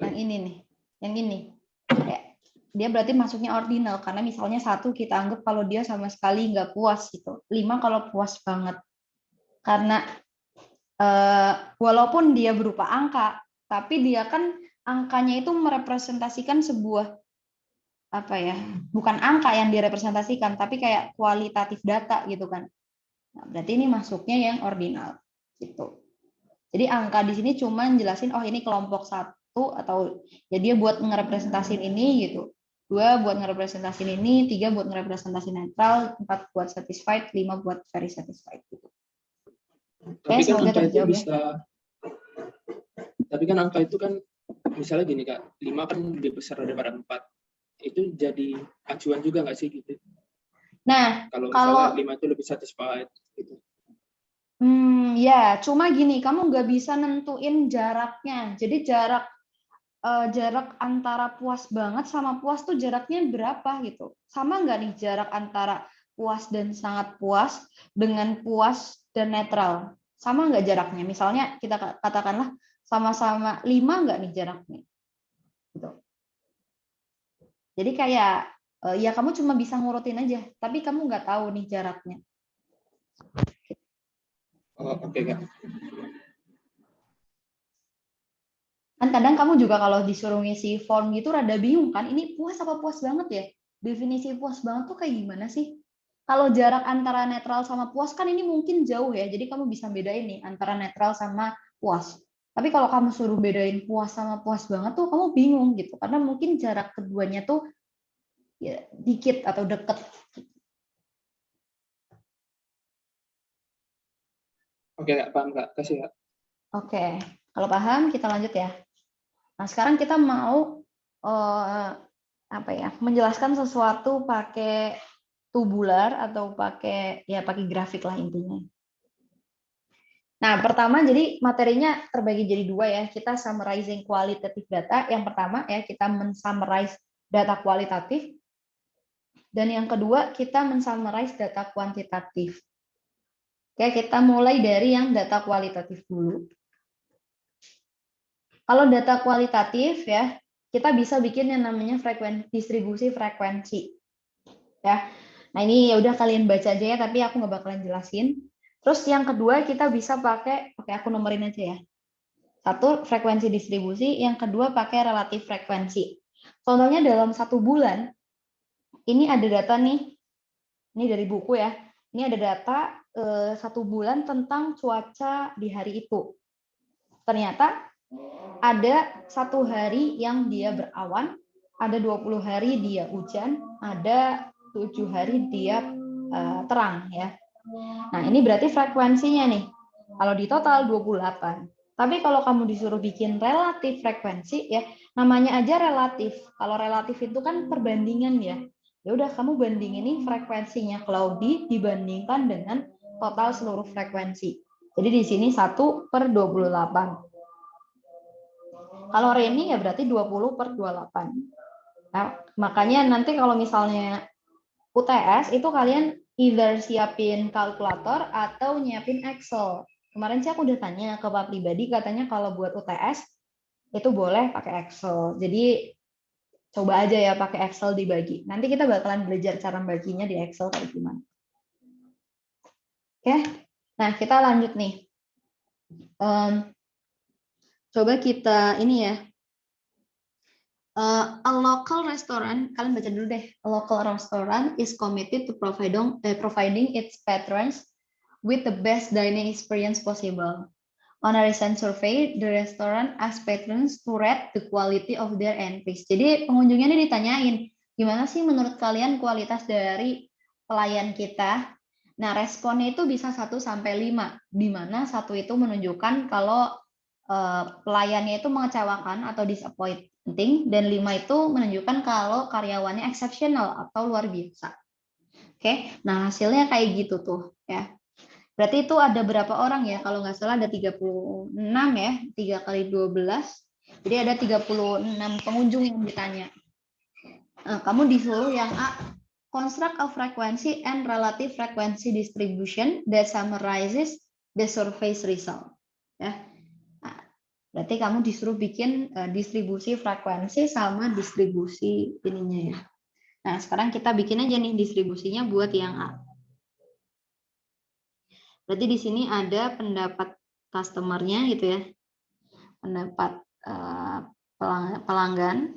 Yang ini nih. Yang ini. Ya, dia berarti masuknya ordinal karena misalnya 1 kita anggap kalau dia sama sekali nggak puas gitu. 5 kalau puas banget. Karena walaupun dia berupa angka, tapi dia kan angkanya itu merepresentasikan sebuah apa ya, bukan angka yang direpresentasikan, tapi kayak kualitatif data gitu kan. Nah, berarti ini masuknya yang ordinal gitu. Jadi angka di sini cuma jelasin oh ini kelompok 1 atau ya dia buat ngerepresentasin ini gitu. 2 buat ngerepresentasin ini, 3 buat ngerepresentasin netral, 4 buat satisfied, 5 buat very satisfied gitu. Tapi kan semoga angka itu terjawab ya. bisa. Tapi kan angka itu kan misalnya gini Kak, 5 kan lebih besar daripada 4. Itu jadi acuan juga nggak sih gitu? Nah, Kalau kalau misalnya 5 itu lebih satisfied gitu. Ya, cuma gini, kamu nggak bisa nentuin jaraknya. Jadi jarak antara puas banget sama puas tuh jaraknya berapa gitu. Sama nggak nih jarak antara puas dan sangat puas dengan puas dan netral? Sama nggak jaraknya? Misalnya kita katakanlah sama-sama 5 nggak nih jaraknya? Gitu. Jadi kayak ya kamu cuma bisa ngurutin aja, tapi kamu nggak tahu nih jaraknya. Oh, oke Kak. Kan kadang kamu juga kalau disuruh ngisi form gitu rada bingung kan, ini puas apa puas banget ya? Definisi puas banget tuh kayak gimana sih? Kalau jarak antara netral sama puas kan ini mungkin jauh ya, jadi kamu bisa bedain nih antara netral sama puas. Tapi kalau kamu suruh bedain puas sama puas banget tuh kamu bingung gitu, karena mungkin jarak keduanya tuh ya, dikit atau deket. Oke Kak, paham Kak. Kasih Kak. Oke, kalau paham kita lanjut ya. Nah sekarang kita mau menjelaskan sesuatu pakai tubular atau pakai grafik lah intinya. Nah pertama jadi materinya terbagi jadi 2 ya. Kita summarizing qualitative data. Yang pertama ya kita men-summarize data kualitatif. Dan yang kedua kita men-summarize data kuantitatif. Oke, kita mulai dari yang data kualitatif dulu. Kalau data kualitatif ya, kita bisa bikin yang namanya distribusi frekuensi. Ya. Nah, ini ya udah kalian baca aja ya, tapi aku nggak bakalan jelasin. Terus yang kedua kita bisa pakai aku nomorin aja ya. 1 frekuensi distribusi, yang kedua pakai relatif frekuensi. Contohnya dalam 1 bulan ini ada data nih. Ini dari buku ya. Ini ada data 1 bulan tentang cuaca di hari itu. Ternyata ada 1 hari yang dia berawan, ada 20 hari dia hujan, ada 7 hari dia terang ya. Nah, ini berarti frekuensinya nih. Kalau di total 28. Tapi kalau kamu disuruh bikin relatif frekuensi ya, namanya aja relatif. Kalau relatif itu kan perbandingan ya. Ya udah kamu bandingin nih frekuensinya Cloudy dibandingkan dengan total seluruh frekuensi. Jadi di sini 1/28. Kalau Reni ya berarti 20/28. Nah, makanya nanti kalau misalnya UTS itu kalian either siapin kalkulator atau nyiapin Excel. Kemarin sih aku udah tanya ke Pak pribadi, katanya kalau buat UTS itu boleh pakai Excel. Jadi coba aja ya pakai Excel dibagi. Nanti kita bakalan belajar cara baginya di Excel kayak gimana. Oke, nah kita lanjut nih. Coba kita ini ya. A local restaurant, kalian baca dulu deh. A local restaurant is committed to providing its patrons with the best dining experience possible. On a recent survey, the restaurant asked patrons to rate the quality of their entries. Jadi pengunjungnya ini ditanyain, gimana sih menurut kalian kualitas dari pelayan kita? Nah, responnya itu bisa 1 sampai 5, di mana 1 itu menunjukkan kalau pelayannya itu mengecewakan atau disappointing, dan 5 itu menunjukkan kalau karyawannya exceptional atau luar biasa. Oke, nah hasilnya kayak gitu tuh ya. Berarti itu ada berapa orang ya? Kalau nggak salah ada 36 ya, 3 kali 12. Jadi ada 36 pengunjung yang ditanya. Nah, kamu disuruh yang A, construct a frequency and relative frequency distribution that summarizes the survey's result. Ya. Nah, berarti kamu disuruh bikin distribusi frekuensi sama distribusi ininya ya. Nah, sekarang kita bikin aja nih distribusinya buat yang A. Berarti di sini ada pendapat customer-nya gitu ya. Pendapat pelanggan.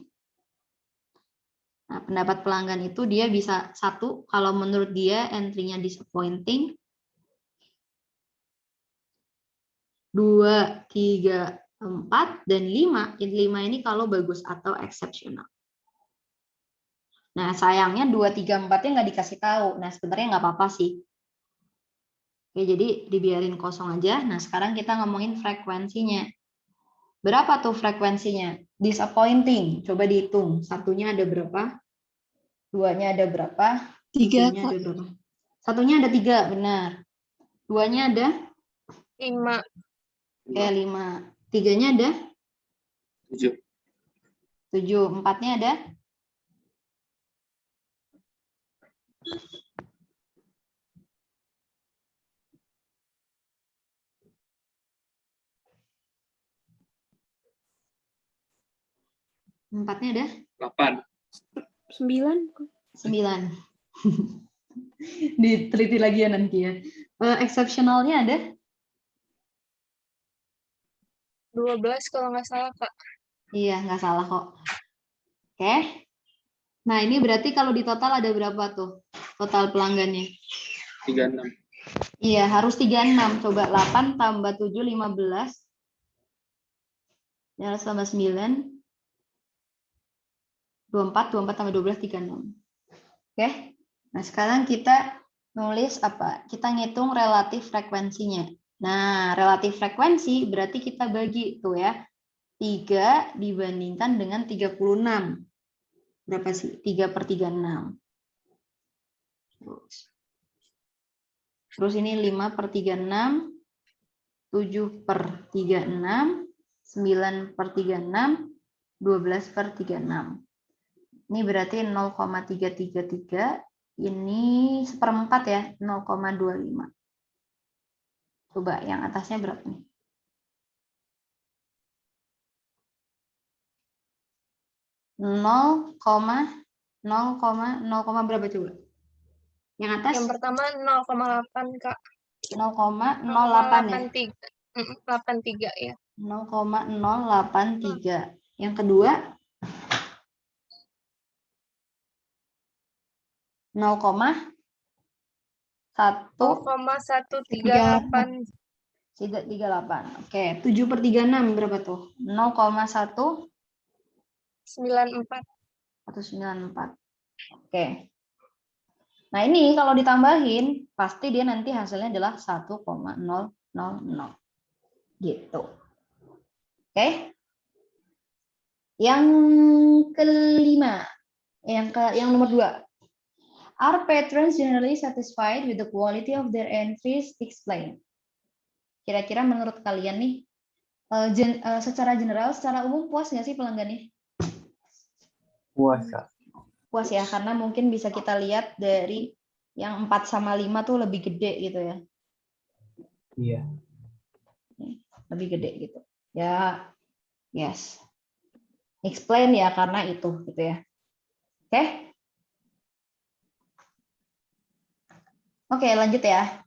Nah, pendapat pelanggan itu dia bisa 1 kalau menurut dia entry-nya disappointing. 2, 3, 4, dan 5. 5 ini kalau bagus atau exceptional. Nah, sayangnya 2, 3, 4-nya nggak dikasih tahu. Nah, sebenarnya nggak apa-apa sih. Oke, jadi dibiarin kosong aja. Nah, sekarang kita ngomongin frekuensinya. Berapa tuh frekuensinya? Disappointing. Coba dihitung. 1-nya ada berapa? 2-nya ada berapa? 3, 3-nya ada berapa? 1-nya ada 3, benar. 2-nya ada? 5. Oke, 5. 3-nya ada? 7. 7. 4-nya ada? Empatnya ada? 8. 9. 9. Diteliti lagi ya nanti ya. Exceptionalnya ada? 12 kalau nggak salah, Kak. Iya, nggak salah kok. Oke. Nah, ini berarti kalau di total ada berapa tuh? Total pelanggannya. 36. Iya, harus 36. Coba 8 tambah 7, 15. Ya, tambah 9. 24 tambah 12, 36. Oke. Nah, sekarang kita nulis apa? Kita ngitung relatif frekuensinya. Nah, relatif frekuensi berarti kita bagi tuh ya. 3 dibandingkan dengan 36. Berapa sih? 3/36. Terus ini 5/36, 7/36, 9/36, 12/36. Ini berarti 0,333. Ini 1/4 ya, 0,25. Coba yang atasnya berapa nih? 0, berapa coba? Yang atas? Yang pertama 0,8, Kak. 0,08 ya? 83 ya. 0,083. Yang kedua? 0,138. 38. Oke, 7/36 berapa tuh? 0,194. 94. Oke. Nah, ini kalau ditambahin, pasti dia nanti hasilnya adalah 1,000. Gitu. Oke. Yang kelima. Yang nomor 2. Are patrons generally satisfied with the quality of their entries? Explain. Kira-kira menurut kalian nih, secara general, secara umum puas nggak sih pelanggannya? Puas, Kak. Puas ya, karena mungkin bisa kita lihat dari yang 4 sama 5 tuh lebih gede gitu ya. Iya. Lebih gede gitu. Ya, yes. Explain ya, karena itu gitu ya. Oke? Oke, lanjut ya.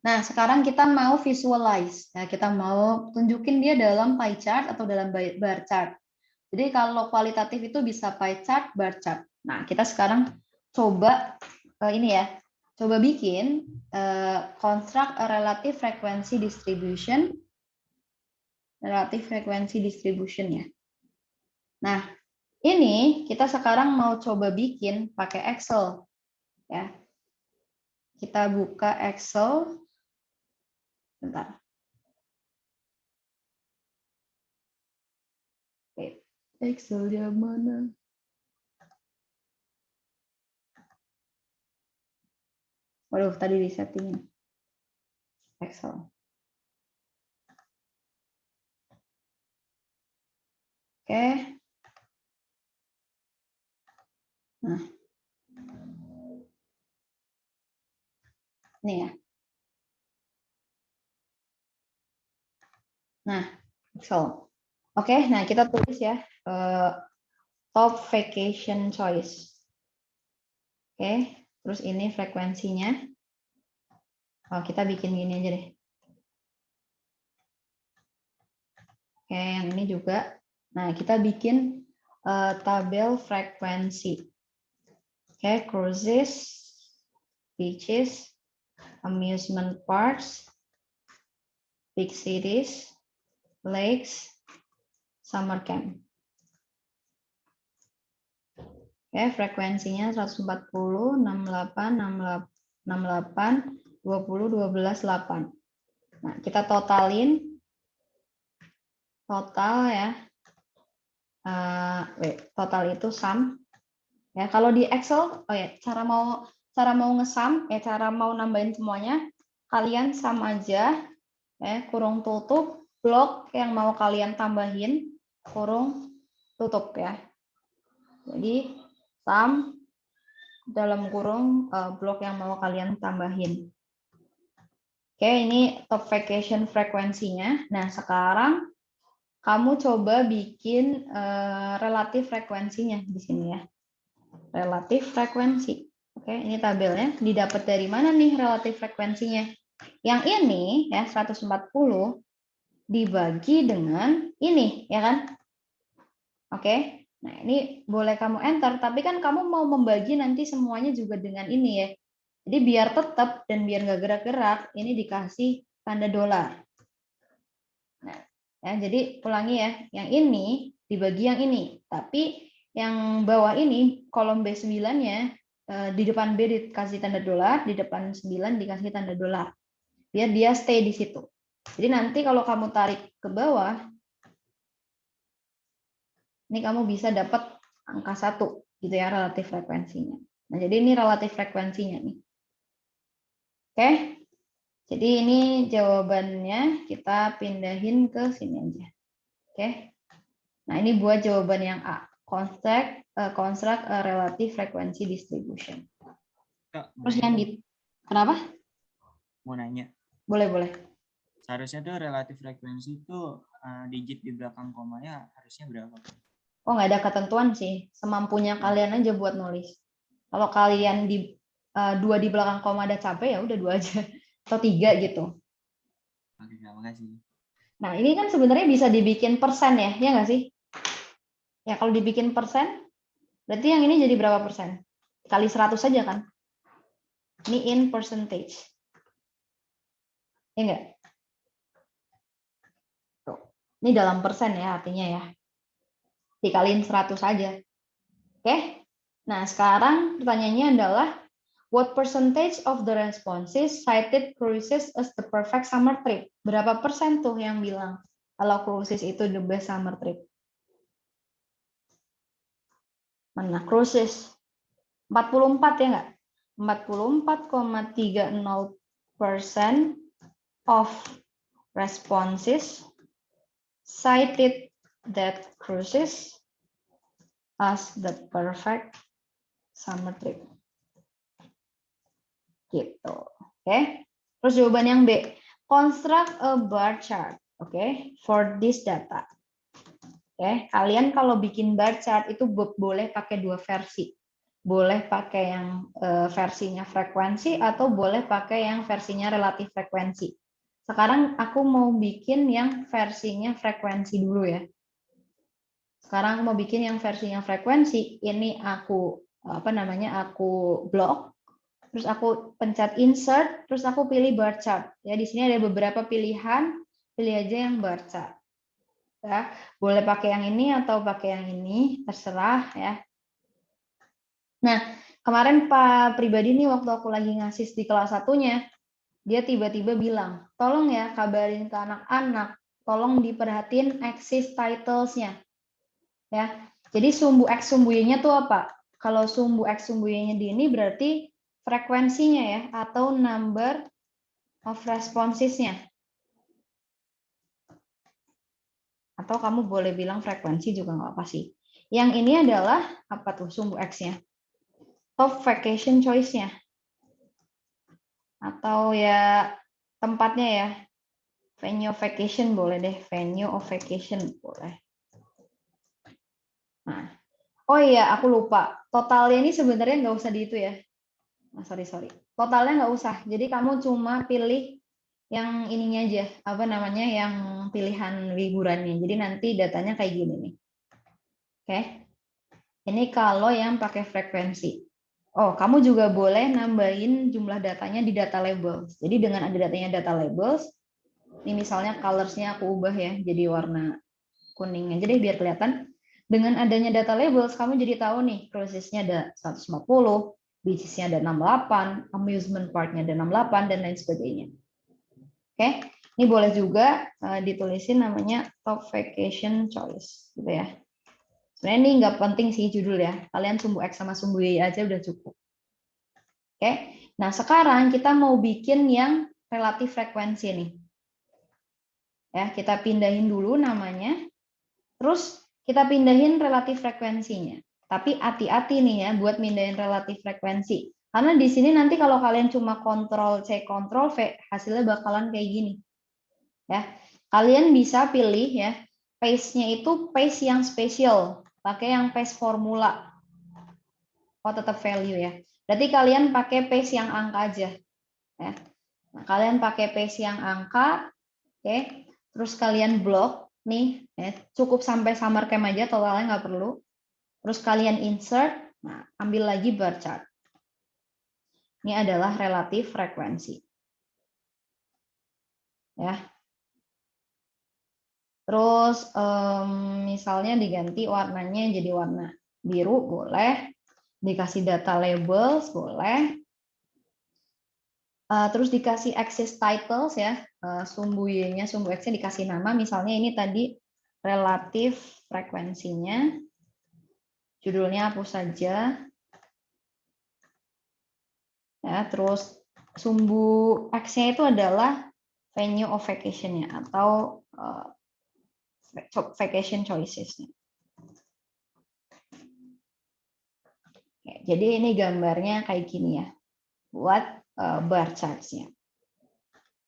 Nah, sekarang kita mau visualize. Nah, kita mau tunjukin dia dalam pie chart atau dalam bar chart. Jadi kalau kualitatif itu bisa pie chart, bar chart. Nah, kita sekarang coba ini ya. Coba bikin construct a relative frequency distribution. Relative frequency distribution ya. Nah, ini kita sekarang mau coba bikin pakai Excel. Ya. Kita buka Excel. Bentar. Oke, Excel di mana? Waduh, tadi di setting Excel. Oke. Nah. Ini ya. Nah, Excel. Oke, nah kita tulis ya top vacation choice. Oke, terus ini frekuensinya. Oh, kita bikin gini aja deh. Oke, yang ini juga. Nah, kita bikin tabel frekuensi. Oke, cruises, beaches, amusement parks, big cities, lakes, summer camp. Oke, frekuensinya 140, 68, 68, 20, 12, 8. Nah, kita totalin. Total ya. Total itu sum. Ya, kalau di Excel, oh ya, cara mau ngesum, cara mau nambahin semuanya, kalian sum aja, kurung tutup, blok yang mau kalian tambahin, kurung tutup ya. Jadi sum dalam kurung blok yang mau kalian tambahin. Oke, ini top vacation frekuensinya. Nah, sekarang kamu coba bikin relatif frekuensinya di sini ya. Relatif frekuensi. Oke, ini tabelnya. Didapat dari mana nih relatif frekuensinya? Yang ini ya 140 dibagi dengan ini, ya kan? Oke. Nah, ini boleh kamu enter, tapi kan kamu mau membagi nanti semuanya juga dengan ini ya. Jadi biar tetap dan biar nggak gerak-gerak, ini dikasih tanda dolar. Nah, ya, jadi ulangi ya, yang ini dibagi yang ini, tapi yang bawah ini kolom B9-nya di depan B dikasih tanda dolar, di depan 9 dikasih tanda dolar. Biar dia stay di situ. Jadi nanti kalau kamu tarik ke bawah, ini kamu bisa dapat angka 1 gitu ya relatif frekuensinya. Nah, jadi ini relatif frekuensinya nih. Oke. Jadi ini jawabannya kita pindahin ke sini aja. Oke. Nah, ini buat jawaban yang A. Construct a relative frequency distribution. Kak, Terus yang di kenapa? mau nanya. Boleh. Seharusnya tuh relatif frekuensi itu digit di belakang komanya harusnya berapa? Oh, nggak ada ketentuan sih. Semampunya kalian aja buat nulis. Kalau kalian di 2 di belakang koma ada capek ya udah 2 aja atau 3 gitu. Oke, terima kasih. Nah, ini kan sebenarnya bisa dibikin persen ya nggak sih? Ya, kalau dibikin persen, berarti yang ini jadi berapa persen? Kali 100 saja kan? Ini in percentage. Ya enggak? Tuh. Ini dalam persen ya artinya ya. Dikaliin 100 saja. Oke? Nah, sekarang pertanyaannya adalah what percentage of the responses cited cruises as the perfect summer trip? Berapa persen tuh yang bilang kalau cruises itu the best summer trip? Mana cruises? 44 ya enggak? 44,30% of responses cited that cruises as the perfect summer trip. Gitu. Oke. Terus jawaban yang B. Construct a bar chart. Oke, for this data. Oke, kalian kalau bikin bar chart itu boleh pakai 2 versi. boleh pakai yang versinya frekuensi atau boleh pakai yang versinya relatif frekuensi. Sekarang aku mau bikin yang versinya frekuensi dulu ya. Sekarang aku mau bikin yang versinya frekuensi. Ini aku aku blok, terus aku pencet insert, terus aku pilih bar chart. Ya, di sini ada beberapa pilihan, pilih aja yang bar chart. Ya, boleh pakai yang ini atau pakai yang ini, terserah ya. Nah, kemarin Pak Pribadi nih waktu aku lagi ngasis di kelas satunya, dia tiba-tiba bilang, tolong ya kabarin ke anak-anak, tolong diperhatiin axis titles-nya. Ya. Jadi sumbu X sumbu Y-nya tuh apa? Kalau sumbu X sumbu Y-nya di ini berarti frekuensinya ya, atau number of responses-nya. Atau kamu boleh bilang frekuensi juga nggak apa sih. Yang ini adalah apa tuh sumbu X-nya? Top vacation choice-nya. Atau ya tempatnya ya. Venue of vacation boleh deh. Venue of vacation boleh. Nah, oh iya aku lupa. Totalnya ini sebenarnya nggak usah di itu ya. Nah, sorry. Totalnya nggak usah. Jadi kamu cuma pilih yang ininya aja. Apa namanya? Yang pilihan liburannya. Jadi nanti datanya kayak gini nih. Oke. Ini kalau yang pakai frekuensi. Oh, kamu juga boleh nambahin jumlah datanya di data labels. Jadi dengan ada datanya data labels, ini misalnya colors-nya aku ubah ya, jadi warna kuning aja deh biar kelihatan. Dengan adanya data labels, kamu jadi tahu nih, cruises-nya ada 150, beaches-nya ada 68, amusement park-nya ada 68, dan lain sebagainya. Oke, ini boleh juga ditulisin namanya top vacation choice, gitu ya. Sebenarnya ini nggak penting sih judul ya. Kalian sumbu X sama sumbu Y aja udah cukup. Oke. Nah, sekarang kita mau bikin yang relatif frekuensi nih. Ya, kita pindahin dulu namanya. Terus kita pindahin relatif frekuensinya. Tapi hati-hati nih ya buat pindahin relatif frekuensi. Karena di sini nanti kalau kalian cuma Ctrl C, Ctrl V, hasilnya bakalan kayak gini. Ya. Kalian bisa pilih ya, paste-nya itu paste yang spesial. Pakai yang paste formula. Oh, tetap value ya. Berarti kalian pakai paste yang angka aja. Ya. Nah, kalian pakai paste yang angka, oke. Terus kalian blok nih, ya. Cukup sampai summer camp aja, totalnya nggak perlu. Terus kalian insert, nah ambil lagi bar chart. Ini adalah relatif frekuensi. Ya. Terus misalnya diganti warnanya jadi warna biru, boleh. Dikasih data labels, boleh. Terus dikasih axis titles ya, sumbu Y-nya, sumbu X-nya dikasih nama, misalnya ini tadi relatif frekuensinya, judulnya hapus saja, ya. Terus sumbu X-nya itu adalah venue of vacation-nya atau vacation choices-nya. Jadi ini gambarnya kayak gini ya, buat bar charts-nya.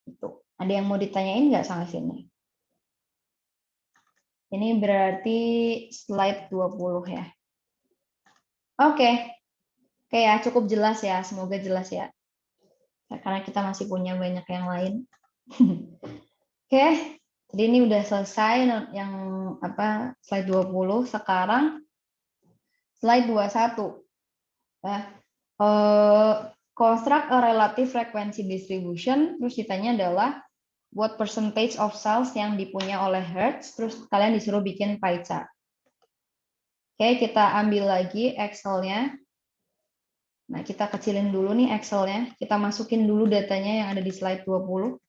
Itu. Ada yang mau ditanyain nggak sampai sini? Ini berarti slide 20 ya. Oke. Oke ya, cukup jelas ya. Semoga jelas ya. Karena kita masih punya banyak yang lain. Oke. Jadi ini udah selesai yang slide 20. Sekarang slide 21. Ya. Construct a relative frequency distribution. Terus ditanya adalah what percentage of cells yang dipunya oleh Hertz. Terus kalian disuruh bikin pie chart. Oke, kita ambil lagi Excel-nya. Nah, kita kecilin dulu nih Excel-nya. Kita masukin dulu datanya yang ada di slide 21.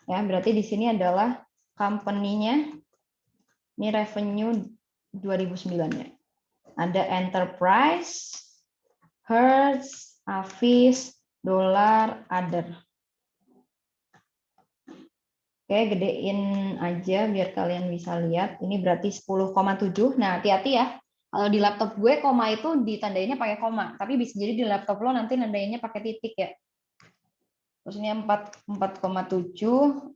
Ya, berarti di sini adalah company-nya. Ini revenue 2009-nya. Ada enterprise, Hertz, Avis, dollar, other. Oke, gedein aja biar kalian bisa lihat. Ini berarti 10,7. Nah, hati-hati ya. Kalau di laptop gue, koma itu ditandainnya pakai koma. Tapi bisa jadi di laptop lo nanti nandainnya pakai titik ya. Terus ini 4,7,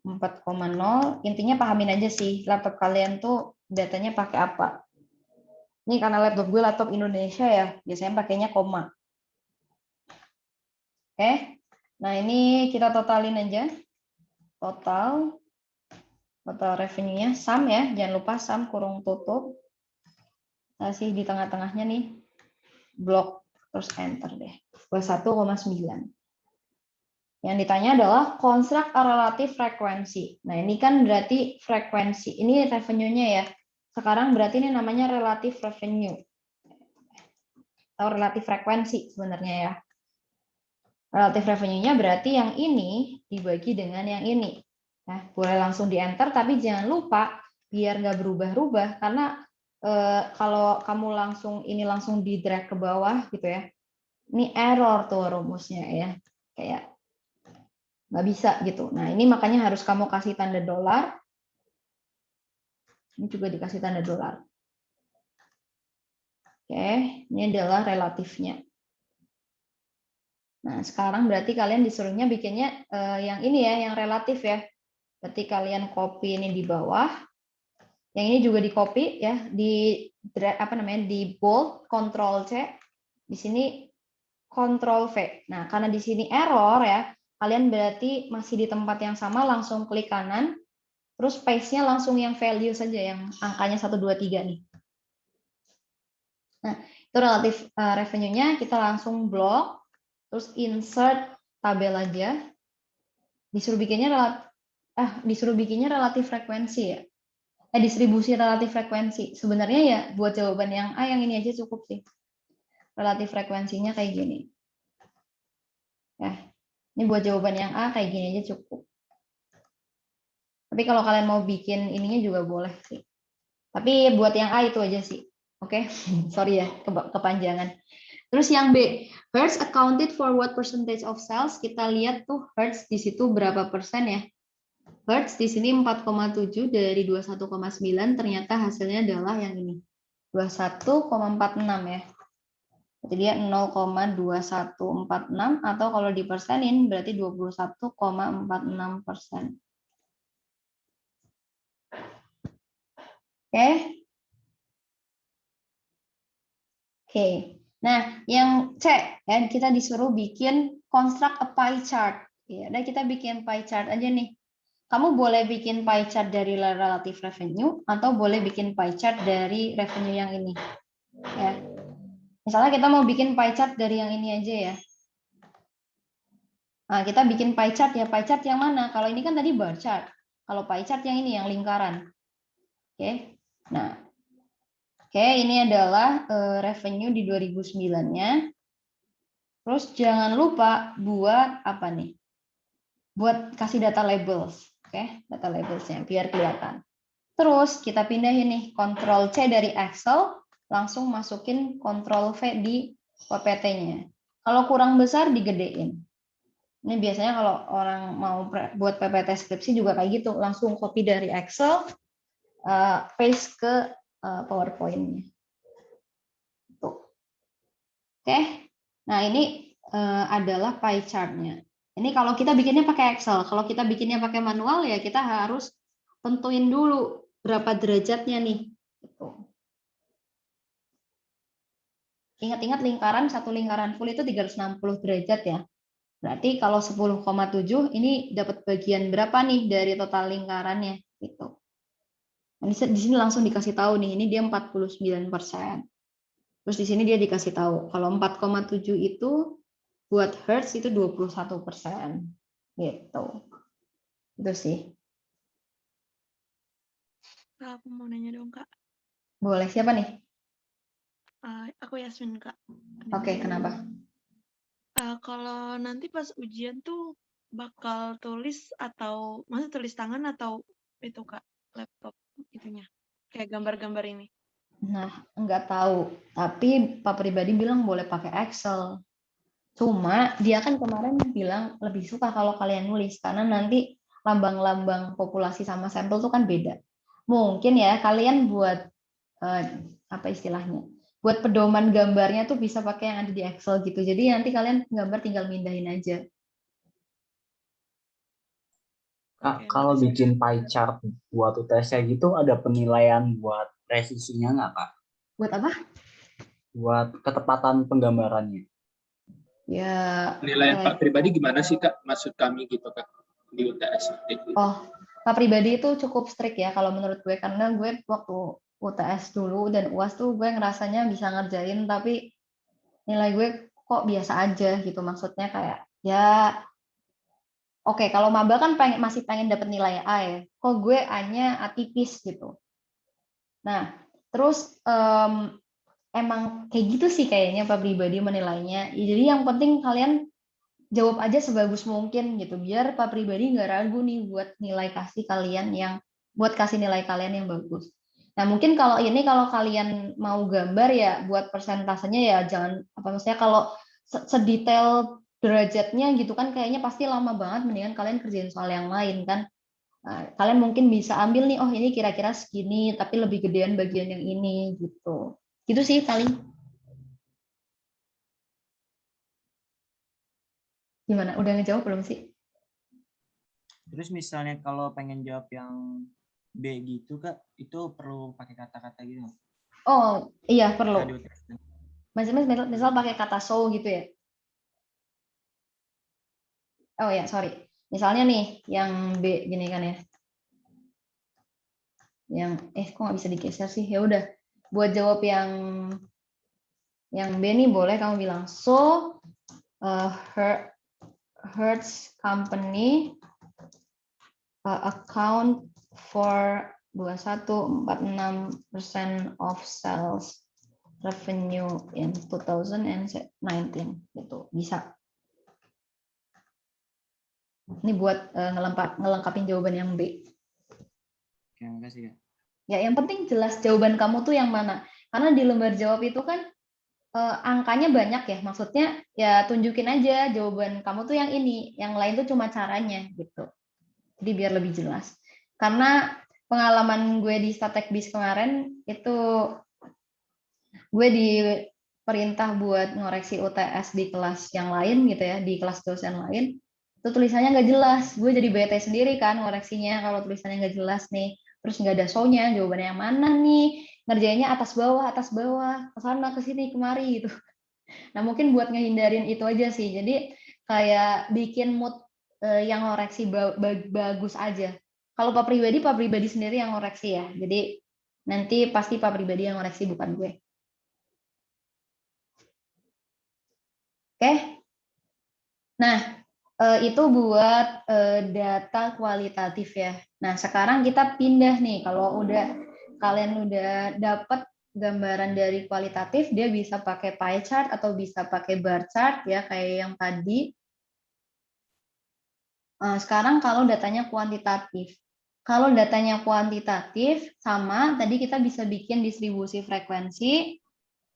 4,0. Intinya pahamin aja sih, laptop kalian tuh datanya pakai apa. Ini karena laptop gue laptop Indonesia ya, biasanya pakainya koma. Oke, nah ini kita totalin aja. Total revenue-nya, sum ya, jangan lupa sum kurung tutup. Kasih di tengah-tengahnya nih, blok, terus enter deh. 21,9. Yang ditanya adalah construct a relative frequency. Nah, ini kan berarti frekuensi. Ini revenue-nya ya. Sekarang berarti ini namanya relative revenue. Atau relative frekuensi sebenarnya ya. Relative revenue-nya berarti yang ini dibagi dengan yang ini. Nah, boleh langsung di-enter, tapi jangan lupa biar nggak berubah-ubah. Karena kalau kamu langsung di-drag ke bawah gitu ya. Ini error tuh rumusnya ya. Kayak nggak bisa gitu. Nah, ini makanya harus kamu kasih tanda dolar. Ini juga dikasih tanda dolar. Oke, ini adalah relatifnya. Nah, sekarang berarti kalian disuruhnya bikinnya yang ini ya, yang relatif ya. Berarti kalian copy ini di bawah. Yang ini juga di copy ya, di bold, Ctrl C. Di sini Ctrl V. Nah, karena di sini error ya, kalian berarti masih di tempat yang sama, langsung klik kanan, terus paste-nya langsung yang value saja, yang angkanya 1, 2, 3 nih. Nah, itu relatif revenue-nya, kita langsung blok, terus insert tabel aja. Disuruh bikinnya relatif frekuensi ya. Distribusi relatif frekuensi. Sebenarnya ya buat jawaban yang A yang ini aja cukup sih. Relatif frekuensinya kayak gini. Ya, ini buat jawaban yang A kayak gini aja cukup. Tapi kalau kalian mau bikin ininya juga boleh sih. Tapi buat yang A itu aja sih. Oke, sorry ya kepanjangan. Terus yang B, hertz accounted for what percentage of sales? Kita lihat tuh hertz di situ berapa persen ya. Hertz di sini 4,7 dari 21,9, ternyata hasilnya adalah yang ini. 21,46 ya. Jadi dia 0,2146 atau kalau dipersenin berarti 21,46%. Oke. Oke. Nah, yang C ya, kita disuruh bikin construct a pie chart. Ya, udah kita bikin pie chart aja nih. Kamu boleh bikin pie chart dari relative revenue atau boleh bikin pie chart dari revenue yang ini. Ya. Misalnya kita mau bikin pie chart dari yang ini aja ya. Nah, kita bikin pie chart ya. Pie chart yang mana? Kalau ini kan tadi bar chart. Kalau pie chart yang ini, yang lingkaran. Oke. Nah, oke, ini adalah revenue di 2009-nya. Terus jangan lupa buat apa nih? Buat kasih data labels. Oke, data labelsnya biar kelihatan. Terus kita pindahin nih, Ctrl C dari Excel, langsung masukin Ctrl V di PPT-nya. Kalau kurang besar, digedein. Ini biasanya kalau orang mau buat PPT skripsi juga kayak gitu, langsung copy dari Excel, paste ke PowerPoint-nya. Oke, nah ini adalah pie chart-nya. Ini kalau kita bikinnya pakai Excel, kalau kita bikinnya pakai manual ya kita harus tentuin dulu berapa derajatnya nih. Gitu. Ingat-ingat lingkaran, satu lingkaran full itu 360 derajat ya. Berarti kalau 10,7 ini dapat bagian berapa nih dari total lingkarannya gitu. Nah, di sini langsung dikasih tahu nih, ini dia 49%. Terus di sini dia dikasih tahu kalau 4,7 itu buat hertz itu 21%. Gitu. Itu sih. Kak, aku mau nanya dong, Kak. Boleh, siapa nih? Aku Yasmin, Kak. Oke, kenapa? Kalau nanti pas ujian tuh bakal tulis atau maksudnya tulis tangan atau itu, Kak, laptop itunya. Kayak gambar-gambar ini. Nah, nggak tahu. Tapi Pak pribadi bilang boleh pakai Excel. Cuma dia kan kemarin bilang lebih suka kalau kalian nulis karena nanti lambang-lambang populasi sama sampel tuh kan beda. Mungkin ya kalian buat apa istilahnya? Buat pedoman gambarnya tuh bisa pakai yang ada di Excel gitu. Jadi nanti kalian gambar tinggal mindahin aja. Kak, kalau bikin pie chart buat UTS gitu ada penilaian buat revisinya nggak, Kak? Buat apa? Buat ketepatan penggambarannya. Ya, Penilaian Pak pribadi gimana sih Kak? Maksud kami gitu Kak di UTS. oh, Pak pribadi itu cukup strict ya kalau menurut gue, karena gue waktu UTS dulu dan UAS tuh gue ngerasanya bisa ngerjain, tapi nilai gue kok biasa aja gitu. Maksudnya kayak ya oke, kalau maba kan masih pengen dapet nilai A ya. Kok gue A-nya A tipis gitu. Nah, terus emang kayak gitu sih kayaknya Pak pribadi menilainya. Jadi yang penting kalian jawab aja sebagus mungkin gitu, biar Pak pribadi nggak ragu nih buat kasih nilai kalian yang bagus. Nah mungkin kalau kalian mau gambar ya buat persentasenya ya jangan maksudnya kalau sedetail derajatnya gitu kan kayaknya pasti lama banget, mendingan kalian kerjain soal yang lain kan. Nah, kalian mungkin bisa ambil nih, oh ini kira-kira segini tapi lebih gedean bagian yang ini gitu sih paling. Gimana, udah ngejawab belum sih? Terus misalnya kalau pengen jawab yang B gitu Kak, itu perlu pakai kata-kata gitu nggak? Oh iya perlu. Kayak di UTS. Misal pakai kata so gitu ya. Oh ya, sorry. Misalnya nih, yang B gini kan ya. Yang kok nggak bisa digeser sih? Ya udah. Buat jawab yang B nih boleh kamu bilang so Hertz company account for 21.46% of sales revenue in 2019 gitu. Bisa. Ini buat ngelengkapin jawaban yang B. Oke, makasih ya. Ya, yang penting jelas jawaban kamu tuh yang mana. Karena di lembar jawab itu kan angkanya banyak ya. Maksudnya ya tunjukin aja jawaban kamu tuh yang ini. Yang lain tuh cuma caranya gitu. Jadi biar lebih jelas. Karena pengalaman gue di Statekbis kemarin itu gue diperintah buat ngoreksi UTS di kelas yang lain gitu ya, di kelas dosen lain. Itu tulisannya nggak jelas, gue jadi bete sendiri kan ngoreksinya kalau tulisannya nggak jelas nih, terus nggak ada show-nya, jawabannya yang mana nih, ngerjainnya atas bawah, ke sana, ke sini, kemari gitu. Nah mungkin buat ngehindarin itu aja sih, jadi kayak bikin mood yang ngoreksi bagus aja. Kalau Pak pribadi sendiri yang ngoreksi ya, jadi nanti pasti Pak pribadi yang ngoreksi bukan gue. Oke, nah itu buat data kualitatif ya. Nah sekarang kita pindah nih, kalau kalian udah dapat gambaran dari kualitatif, dia bisa pakai pie chart atau bisa pakai bar chart ya kayak yang tadi. Sekarang kalau datanya kuantitatif. Kalau datanya kuantitatif sama tadi kita bisa bikin distribusi frekuensi.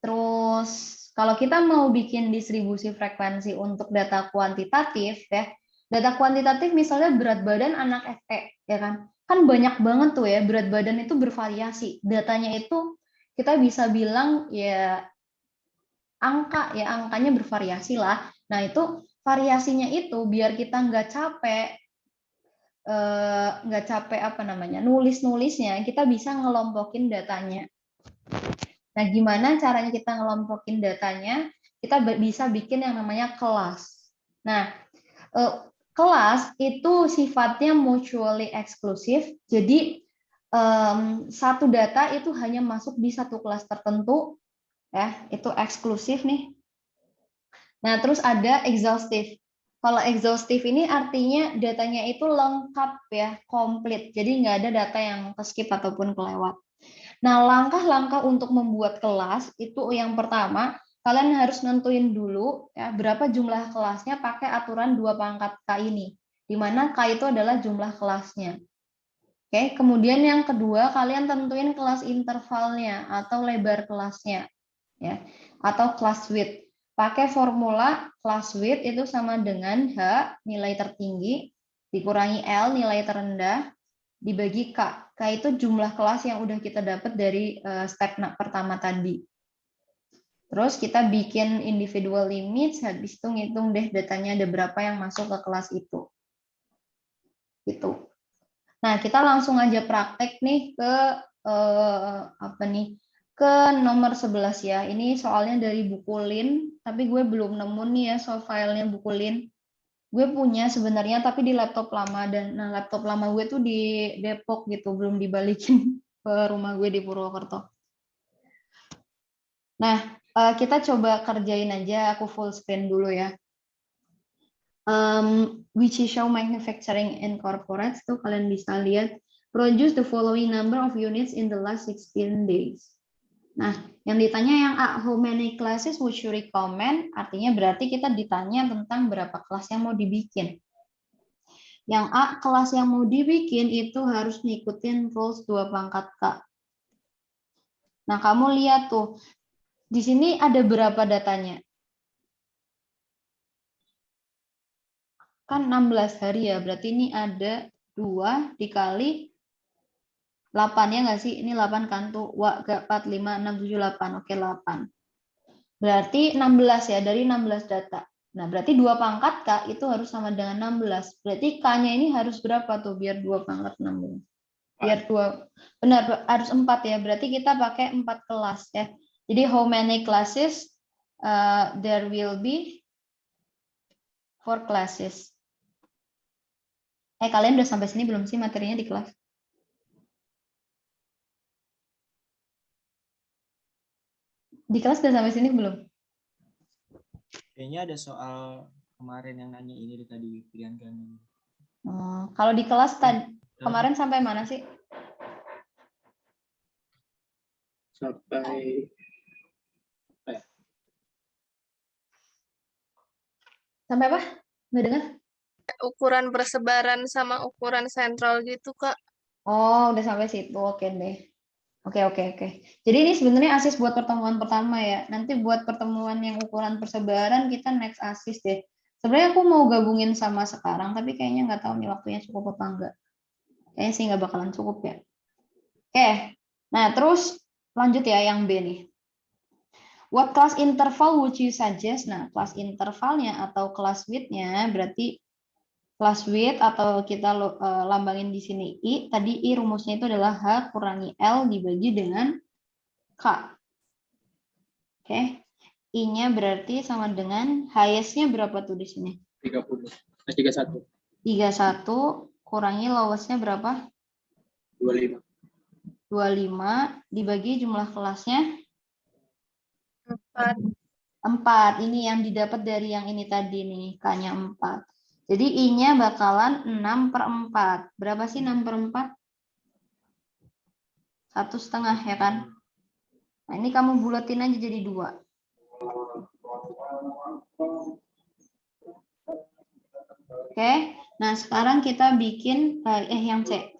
Terus kalau kita mau bikin distribusi frekuensi untuk data kuantitatif ya, data kuantitatif misalnya berat badan anak FE ya kan. Kan banyak banget tuh ya, berat badan itu bervariasi. Datanya itu kita bisa bilang ya angkanya bervariasi lah. Nah, itu variasinya itu biar kita nggak capek nulisnya, kita bisa ngelompokin datanya. Nah, gimana caranya kita ngelompokin datanya? Kita bisa bikin yang namanya kelas. Nah, kelas itu sifatnya mutually exclusive. Jadi satu data itu hanya masuk di satu kelas tertentu, ya itu eksklusif nih. Nah, terus ada exhaustive. Kalau exhaustive ini artinya datanya itu lengkap ya, komplit. Jadi nggak ada data yang keskip ataupun kelewat. Nah, langkah-langkah untuk membuat kelas itu yang pertama, kalian harus nentuin dulu ya berapa jumlah kelasnya pakai aturan 2 pangkat K ini. Di mana K itu adalah jumlah kelasnya. Oke, kemudian yang kedua, kalian tentuin kelas intervalnya atau lebar kelasnya ya, atau class width. Pakai formula class width itu sama dengan H nilai tertinggi dikurangi L nilai terendah dibagi K. K itu jumlah kelas yang udah kita dapat dari step pertama tadi. Terus kita bikin individual limits, habis itu ngitung deh datanya ada berapa yang masuk ke kelas itu. Gitu. Nah, kita langsung aja praktek nih ke ke nomor 11 ya. Ini soalnya dari buku Lin, tapi gue belum nemu nih ya soal filenya buku Lin. Gue punya sebenarnya tapi di laptop lama, dan laptop lama gue tuh di Depok gitu, belum dibalikin ke rumah gue di Purwokerto. Nah, kita coba kerjain aja, aku full screen dulu ya. Which is show manufacturing incorporates, tuh kalian bisa lihat produce the following number of units in the last 16 days. Nah, yang ditanya yang A, how many classes would you recommend? Artinya berarti kita ditanya tentang berapa kelas yang mau dibikin. Yang A, kelas yang mau dibikin itu harus ngikutin rules 2 pangkat K. Nah, kamu lihat tuh, di sini ada berapa datanya? Kan 16 hari ya, berarti ini ada 2 dikali 8 ya nggak sih? Ini 8 kan tuh, 4, 5, 6, 7, 8. Oke, 8. Berarti 16 ya, dari 16 data. Nah, berarti 2 pangkat K itu harus sama dengan 16. Berarti K-nya ini harus berapa tuh biar 2 pangkat 16? Biar 2, benar, harus 4 ya. Berarti kita pakai 4 kelas ya. Jadi how many classes? There will be 4 classes. Kalian udah sampai sini belum sih materinya di kelas? Di kelas udah sampai sini belum? Kayaknya ada soal kemarin yang nanya ini tadi pilihan ganda. Kalau di kelas tadi kemarin sampai mana sih? Sampai Sampai apa? Nggak dengar? Ukuran persebaran sama ukuran sentral gitu, Kak. Oh, udah sampai situ. Oke deh. Oke. Jadi ini sebenarnya ASIS buat pertemuan pertama ya. Nanti buat pertemuan yang ukuran persebaran kita next ASIS deh. Sebenarnya aku mau gabungin sama sekarang, tapi kayaknya nggak tahu nih waktunya cukup apa enggak. Kayaknya sih nggak bakalan cukup ya. Oke. Nah, terus lanjut ya yang B nih. What class interval would you suggest? Nah, kelas intervalnya atau kelas width-nya berarti kelas width atau kita lambangin di sini I. Tadi I rumusnya itu adalah H kurangi L dibagi dengan K. Oke. I-nya berarti sama dengan highest-nya berapa tuh di sini? 30. 31. 31 kurangi lowest-nya berapa? 25. 25 dibagi jumlah kelasnya 4. 4. Ini yang didapat dari yang ini tadi nih, K-nya 4. Jadi I-nya bakalan 6/4. Berapa sih 6/4? 1,5 ya kan? Nah, ini kamu buletin aja jadi 2. Oke, nah sekarang kita bikin yang C.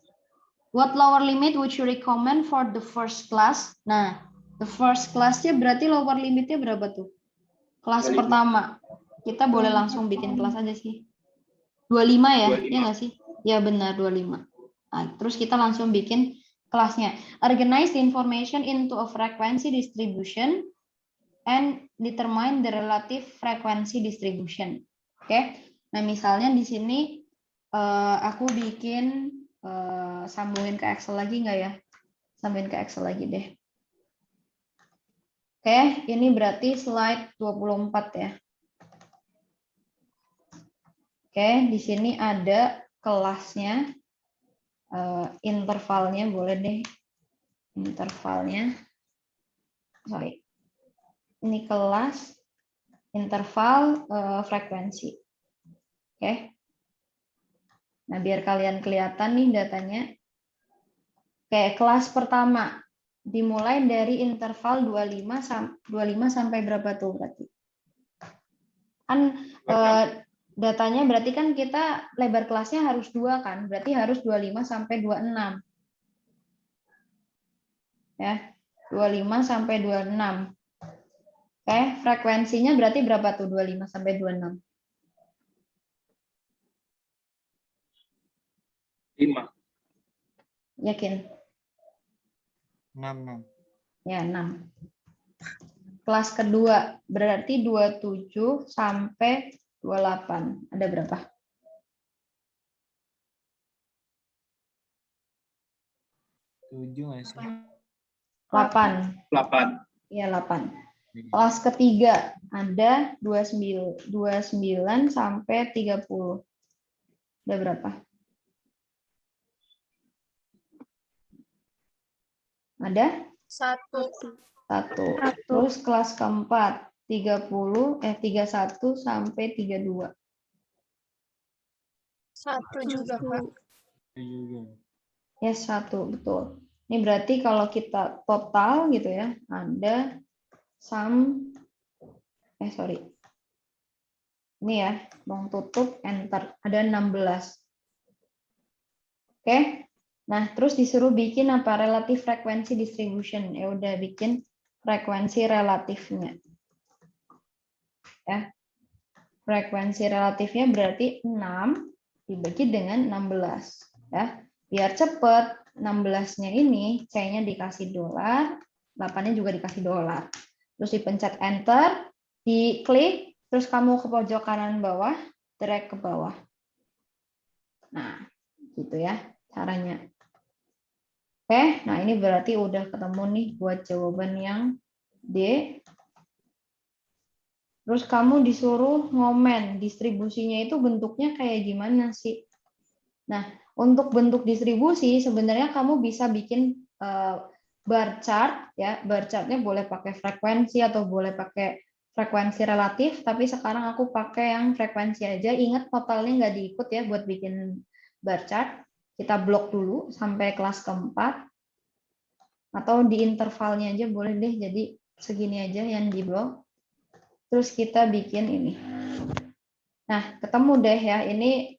What lower limit would you recommend for the first class? Nah, the first class-nya berarti lower limitnya berapa tuh? Kelas 25. pertama. Kita boleh langsung bikin kelas aja sih. 25 ya? 25. Ya nggak sih? Ya benar, 25. Nah, terus kita langsung bikin kelasnya. Organize the information into a frequency distribution and determine the relative frequency distribution. Oke. Nah, misalnya di sini aku bikin sambungin ke Excel lagi nggak ya? Sambungin ke Excel lagi deh. Oke, ini berarti slide 24 ya. Oke, di sini ada kelasnya, intervalnya boleh deh. Intervalnya, sorry. Ini kelas, interval, frekuensi. Oke. Nah, biar kalian kelihatan nih datanya. Oke, kelas pertama dimulai dari interval 25 sampai berapa tuh berarti? Kan datanya berarti kan kita lebar kelasnya harus 2 kan? Berarti harus 25 sampai 26. Ya, 25 sampai 26. Oke, frekuensinya berarti berapa tuh 25 sampai 26? 5. Yakin? 6. Ya, 6. Kelas kedua berarti 27 sampai 28. Ada berapa? 7 nggak sih? 8. 8. Ya, 8. Kelas ketiga ada 29 sampai 30. Udah berapa? Ada? 1. 1. Terus kelas keempat 31 sampai 32. 1 juga, Kak. Itu juga. Yes, 1, betul. Ini berarti kalau kita total gitu ya, ada ini ya, long tutup, enter. Ada 16. Oke. Nah, terus disuruh bikin apa? Relative frequency distribution. Ya udah bikin frekuensi relatifnya. Ya. Frekuensi relatifnya berarti 6 dibagi dengan 16. Ya. Biar cepat, 16-nya ini C-nya dikasih $, 8-nya juga dikasih $. Terus dipencet enter, diklik, terus kamu ke pojok kanan bawah, drag ke bawah. Nah, gitu ya caranya. Oke, nah ini berarti udah ketemu nih buat jawaban yang D. Terus kamu disuruh ngomen distribusinya itu bentuknya kayak gimana sih? Nah, untuk bentuk distribusi sebenarnya kamu bisa bikin bar chart ya. Bar chartnya boleh pakai frekuensi atau boleh pakai frekuensi relatif, tapi sekarang aku pakai yang frekuensi aja. Ingat totalnya nggak diikut ya buat bikin bar chart. Kita blok dulu sampai kelas keempat. Atau di intervalnya aja boleh deh, jadi segini aja yang di blok. Terus kita bikin ini. Nah, ketemu deh ya, ini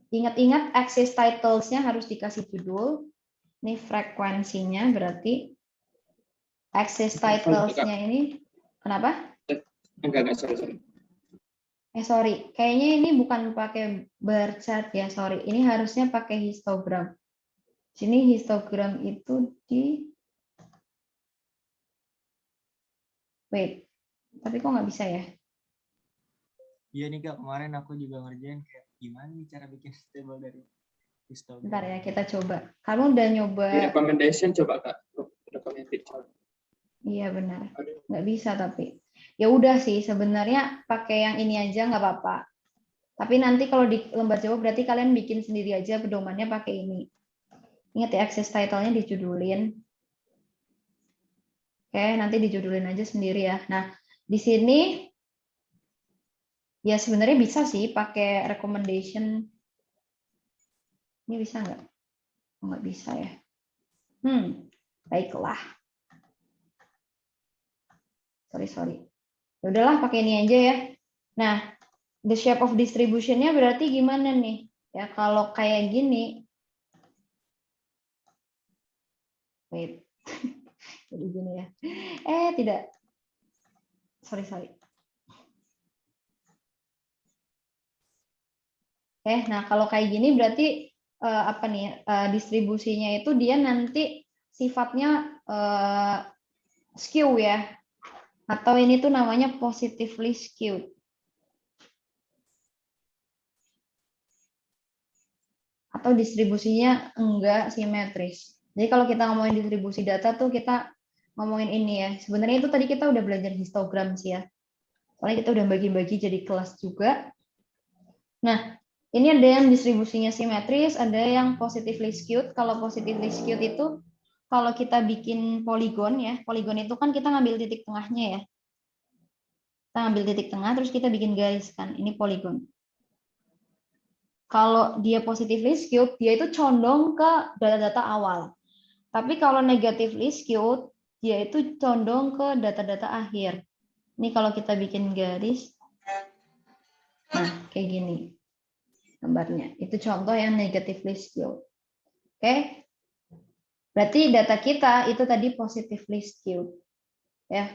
ingat-ingat axis titles-nya harus dikasih judul. Ini frekuensinya berarti axis titles-nya ini, kenapa? Enggak, sorry. Sorry, kayaknya ini bukan pakai bar chart ya, sorry. Ini harusnya pakai histogram. Sini histogram itu di wait, tapi kok nggak bisa ya? Iya nih Kak, kemarin aku juga ngerjain kayak gimana nih cara bikin table dari histogram. Bentar ya, kita coba. Kamu udah nyoba? Di recommendation coba Kak. Recommended coba. Iya benar. Nggak bisa tapi. Ya udah sih, sebenarnya pakai yang ini aja nggak apa-apa. Tapi nanti kalau di lembar jawab berarti kalian bikin sendiri aja pedomannya pakai ini. Ingat ya, access title-nya dijudulin. Oke, nanti dijudulin aja sendiri ya. Nah, di sini ya sebenarnya bisa sih pakai recommendation. Ini bisa nggak? Oh, nggak bisa ya. Baiklah. Sorry. Ya udahlah, pakai ini aja ya. Nah, the shape of distribution-nya berarti gimana nih? Ya, kalau kayak gini. Wait. Jadi gini ya. Tidak. Sorry. Nah kalau kayak gini berarti apa nih? Distribusinya itu dia nanti sifatnya skew ya. Atau ini tuh namanya positively skewed. Atau distribusinya enggak simetris. Jadi kalau kita ngomongin distribusi data tuh kita ngomongin ini ya. Sebenarnya itu tadi kita udah belajar histogram sih ya. Soalnya kita udah bagi-bagi jadi kelas juga. Nah, ini ada yang distribusinya simetris, ada yang positively skewed. Kalau positively skewed itu kalau kita bikin poligon ya. Poligon itu kan kita ngambil titik tengahnya ya. Kita ngambil titik tengah terus kita bikin garis kan. Ini poligon. Kalau dia positively skewed, dia itu condong ke data-data awal. Tapi kalau negatively skewed, dia itu condong ke data-data akhir. Ini kalau kita bikin garis, nah kayak gini gambarnya. Itu contoh yang negatively skewed. Oke? Berarti data kita itu tadi positively skewed. Ya.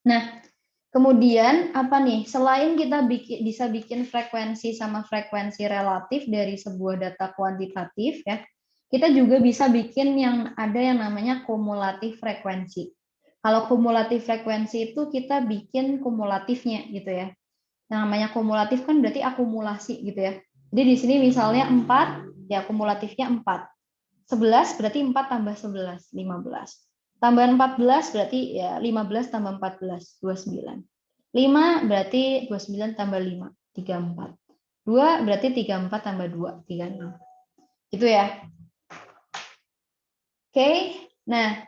Nah, kemudian apa nih? Selain kita bisa bikin frekuensi sama frekuensi relatif dari sebuah data kuantitatif ya, kita juga bisa bikin yang ada yang namanya kumulatif frekuensi. Kalau kumulatif frekuensi itu kita bikin kumulatifnya gitu ya. Yang namanya kumulatif kan berarti akumulasi gitu ya. Jadi di sini misalnya 4, ya kumulatifnya 4. 11 berarti 4 tambah 11, 15. Tambah 14 berarti ya 15 tambah 14, 29. 5 berarti 29 tambah 5, 34. 2 berarti 34 tambah 2, 36. Itu ya. Oke, nah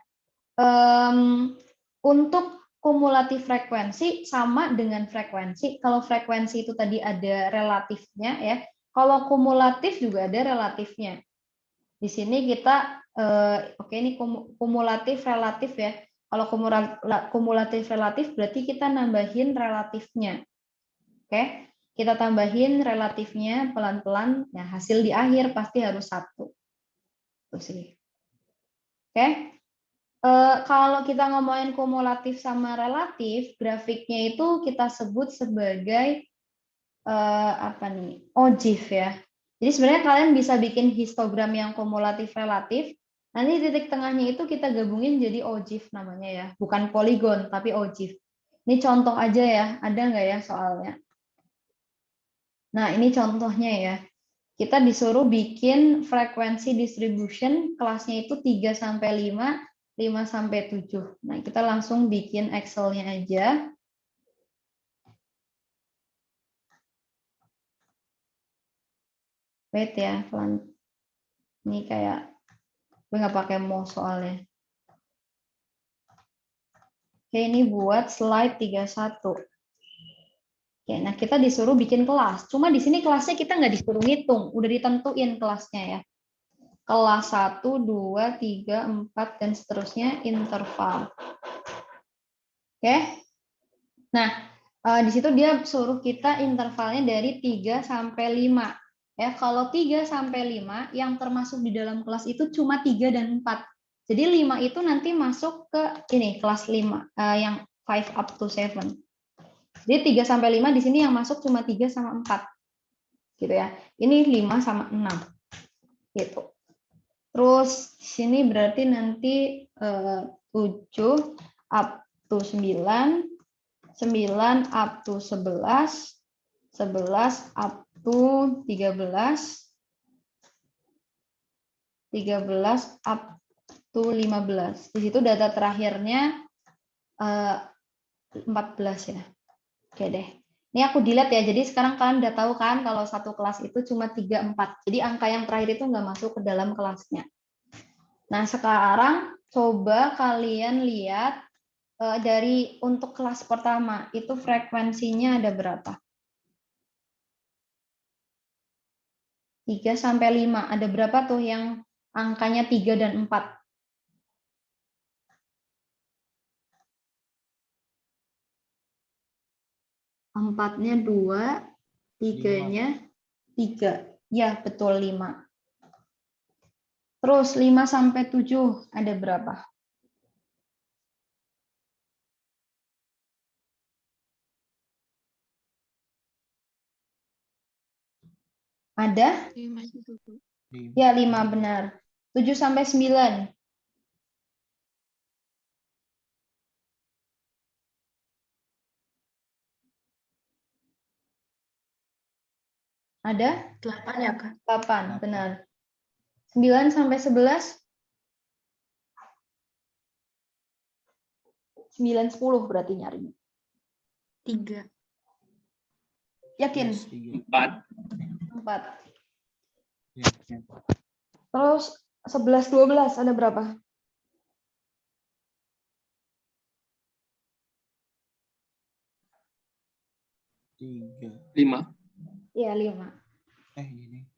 untuk kumulatif frekuensi sama dengan frekuensi. Kalau frekuensi itu tadi ada relatifnya ya. Kalau kumulatif juga ada relatifnya. Di sini kita oke ini kumulatif relatif ya. Kalau kumulatif relatif berarti kita nambahin relatifnya. Oke, kita tambahin relatifnya pelan-pelan. Nah, hasil di akhir pasti harus 1. Tuh sih. Oke. Kalau kita ngomongin kumulatif sama relatif, grafiknya itu kita sebut sebagai apa nih? Ogive ya. Jadi sebenarnya kalian bisa bikin histogram yang kumulatif relatif. Nanti titik tengahnya itu kita gabungin jadi ogive namanya ya. Bukan poligon, tapi ogive. Ini contoh aja ya. Ada nggak ya soalnya? Nah, ini contohnya ya. Kita disuruh bikin frekuensi distribution kelasnya itu 3 sampai 5, 5 sampai 7. Nah, kita langsung bikin Excel-nya aja. Wait ya, pelan. Ini kayak gue nggak pakai mouse soalnya. Oke, ini buat slide 31. Oke, nah kita disuruh bikin kelas. Cuma di sini kelasnya kita nggak disuruh ngitung, udah ditentuin kelasnya ya. Kelas 1, 2, 3, 4, dan seterusnya interval. Oke. Nah, di situ dia suruh kita intervalnya dari 3 sampai 5. Ya, kalau 3 sampai 5 yang termasuk di dalam kelas itu cuma 3 dan 4. Jadi 5 itu nanti masuk ke ini kelas 5 yang 5 up to 7. Jadi 3 sampai 5 di sini yang masuk cuma 3 sama 4. Gitu ya. Ini 5 sama 6. Gitu. Terus di sini berarti nanti 7 up to 9, 9 up to 11, 11 up to 13, 13 up to 15. Di situ data terakhirnya 14 ya. Oke deh. Ini aku delete ya. Jadi sekarang kalian udah tahu kan kalau satu kelas itu cuma 3, 4. Jadi angka yang terakhir itu nggak masuk ke dalam kelasnya. Nah, sekarang coba kalian lihat dari untuk kelas pertama itu frekuensinya ada berapa? 3 sampai 5. Ada berapa tuh yang angkanya 3 dan 4? 4-nya 2, 3-nya 3. Ya, betul 5. Terus 5 sampai 7 ada berapa? Ada? 5 itu tuh. Ya, 5 benar. 7 sampai 9. Ada? 8 ya, Kak? 8, benar. 9 sampai 11? 9, 10 berarti nyarinya. 3. Yakin? 4. 4. Terus 11, 12 ada berapa? 5. Iya, 5. Gini.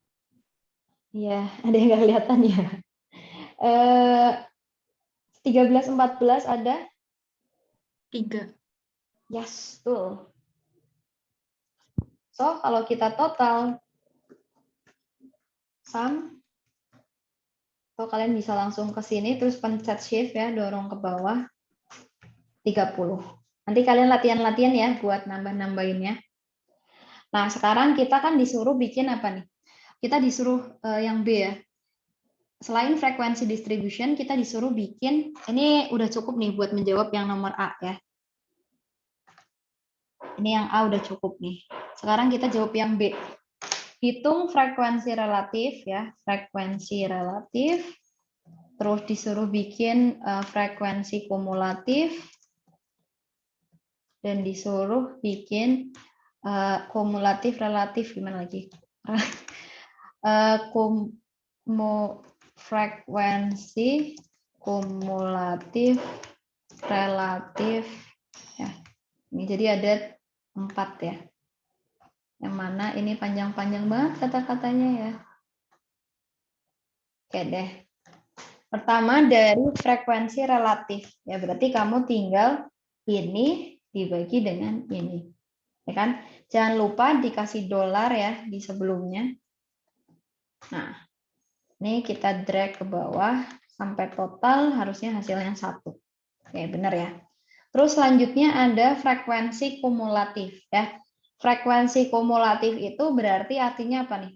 Iya, ada yang nggak kelihatan ya. 13, 14 ada? 3. Yes, betul. So, kalau kita total sum, so kalian bisa langsung ke sini, terus pencet shift ya, dorong ke bawah, 30. Nanti kalian latihan-latihan ya, buat nambah-nambahinnya. Nah, sekarang kita kan disuruh bikin apa nih? Kita disuruh yang B ya. Selain frekuensi distribution, kita disuruh bikin, ini udah cukup nih buat menjawab yang nomor A ya. Ini yang A udah cukup nih. Sekarang kita jawab yang B. Hitung frekuensi relatif ya, frekuensi relatif terus disuruh bikin frekuensi kumulatif, dan disuruh bikin kumulatif relatif, gimana lagi? Frekuensi kumulatif relatif ya. Ini jadi ada 4 ya. Yang mana ini panjang-panjang banget kata-katanya ya. Oke deh. Pertama dari frekuensi relatif. Ya berarti kamu tinggal ini dibagi dengan ini. Ya kan? Jangan lupa dikasih dolar ya di sebelumnya. Nah, ini kita drag ke bawah sampai total harusnya hasilnya 1. Oke, benar ya. Terus selanjutnya ada frekuensi kumulatif ya. Frekuensi kumulatif itu berarti artinya apa nih?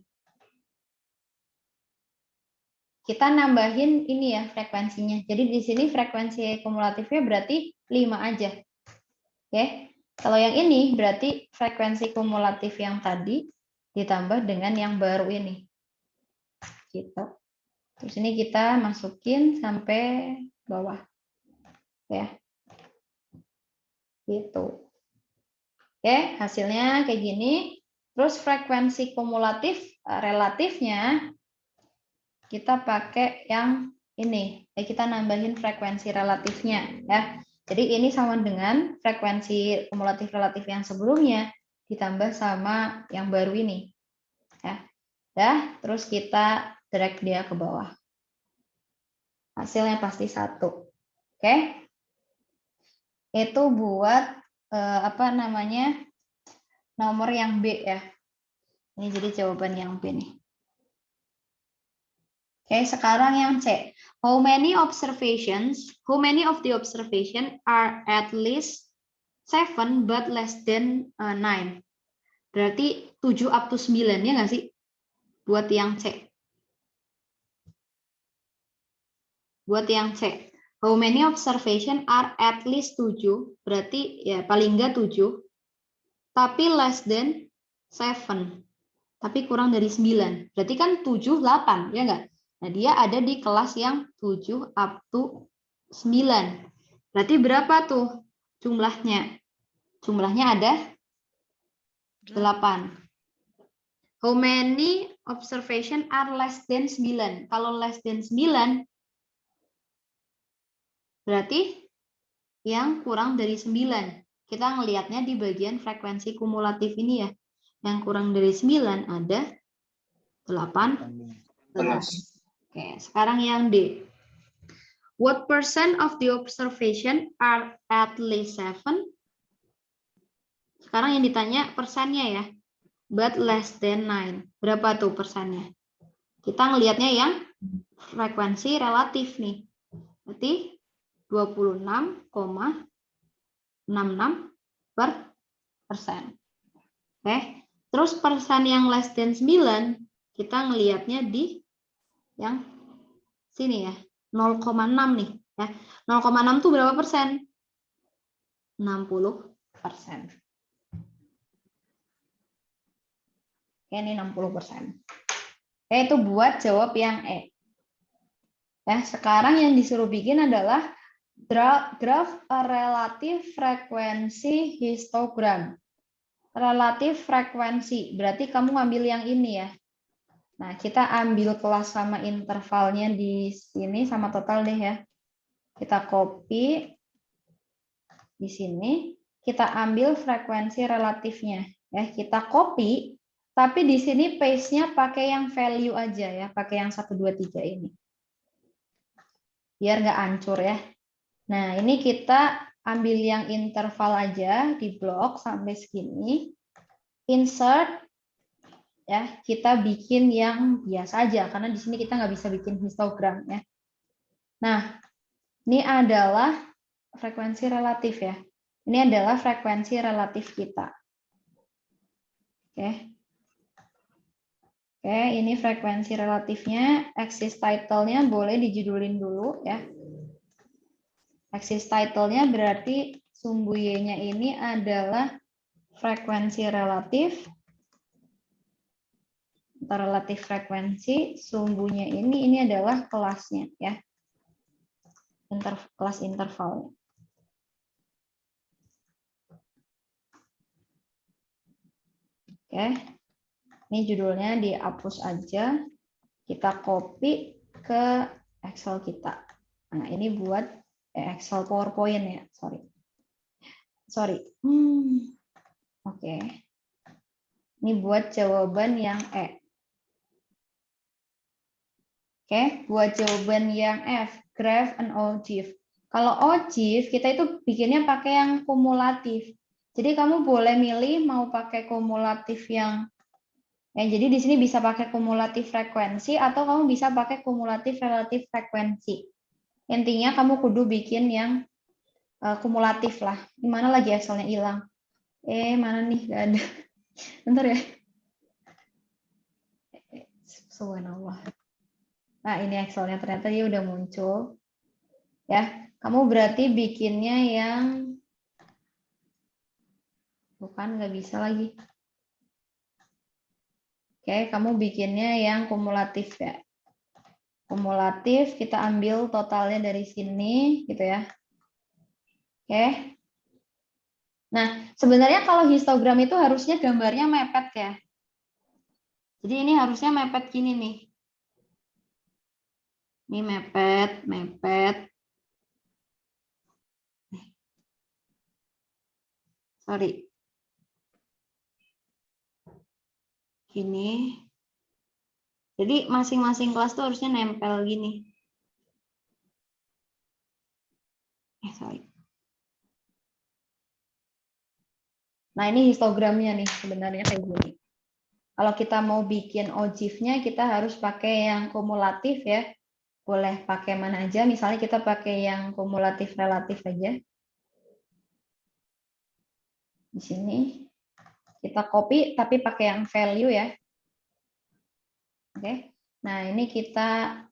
Kita nambahin ini ya frekuensinya. Jadi di sini frekuensi kumulatifnya berarti 5 aja. Oke. Kalau yang ini berarti frekuensi kumulatif yang tadi ditambah dengan yang baru ini. Gitu. Terus ini kita masukin sampai bawah. Ya. Gitu. Oke, hasilnya kayak gini. Terus frekuensi kumulatif relatifnya kita pakai yang ini. Kita nambahin frekuensi relatifnya ya. Jadi ini sama dengan frekuensi kumulatif relatif yang sebelumnya ditambah sama yang baru ini. Ya. Dah, terus kita drag dia ke bawah. Hasilnya pasti 1. Oke. Itu buat nomor yang B ya. Ini jadi jawaban yang B nih. Oke, sekarang yang C. How many of the observation are at least 7 but less than 9? Berarti 7 up to 9 ya nggak sih? Buat yang C. Buat yang C. How many observation are at least 7? Berarti ya paling nggak 7. Tapi less than 7. Tapi kurang dari 9. Berarti kan 7, 8, ya nggak? Nah, dia ada di kelas yang 7 up to 9. Berarti berapa tuh jumlahnya? Jumlahnya ada 8. How many observation are less than 9? Kalau less than 9, berarti yang kurang dari 9. Kita ngelihatnya di bagian frekuensi kumulatif ini ya. Yang kurang dari 9 ada 18. Oke, sekarang yang D. What percent of the observation are at least 7? Sekarang yang ditanya persennya ya. But less than 9. Berapa tuh persennya? Kita ngelihatnya yang frekuensi relatif nih. Berarti 26,66%. Oke. Terus persen yang less than 9, kita ngelihatnya di yang sini ya, 0,6 nih ya. 0,6 itu berapa persen? 60%. Oke, ini 60%. Oke, itu buat jawab yang E. Ya, sekarang yang disuruh bikin adalah graph relatif frekuensi histogram. Relatif frekuensi, berarti kamu ngambil yang ini ya. Nah, kita ambil kelas sama intervalnya di sini sama total deh ya. Kita copy di sini, kita ambil frekuensi relatifnya ya. Kita copy, tapi di sini paste-nya pakai yang value aja ya, pakai yang 1 2 3 ini. Biar nggak hancur ya. Nah, ini kita ambil yang interval aja di blok sampai segini. Insert ya, kita bikin yang biasa aja karena di sini kita nggak bisa bikin histogram ya. Nah, ini adalah frekuensi relatif ya. Ini adalah frekuensi relatif kita. Oke. Oke, ini frekuensi relatifnya. Axis title-nya boleh dijudulin dulu ya. Axis title-nya berarti sumbu Y-nya ini adalah frekuensi relatif. Relatif frekuensi, sumbunya ini adalah kelasnya ya. kelas intervalnya. Oke, ini judulnya dihapus aja, kita copy ke Excel kita. Nah, ini buat Excel PowerPoint ya, sorry. Oke. Ini buat jawaban yang E. Oke, buat jawaban yang F, graph and ogive. Kalau ogive, kita itu bikinnya pakai yang kumulatif. Jadi kamu boleh milih mau pakai kumulatif yang jadi di sini bisa pakai kumulatif frekuensi atau kamu bisa pakai kumulatif relatif frekuensi. Intinya kamu kudu bikin yang kumulatif lah. Di mana lagi Excelnya hilang? Mana nih? Gak ada. Bentar ya. Subhanallah. Nah, ini Excelnya ternyata dia udah muncul. Ya, kamu berarti bikinnya yang bukan, nggak bisa lagi. Oke, kamu bikinnya yang kumulatif ya. Kumulatif, kita ambil totalnya dari sini, gitu ya. Oke. Nah, sebenarnya kalau histogram itu harusnya gambarnya mepet ya. Jadi ini harusnya mepet gini nih. Ini mepet. Sorry. Gini. Jadi masing-masing kelas tuh harusnya nempel gini. Sorry. Nah, ini histogramnya nih sebenarnya kayak gini. Kalau kita mau bikin ogive-nya, kita harus pakai yang kumulatif ya. Boleh pakai mana aja, misalnya kita pakai yang kumulatif relatif aja. Di sini kita copy tapi pakai yang value ya. Oke. Nah, ini kita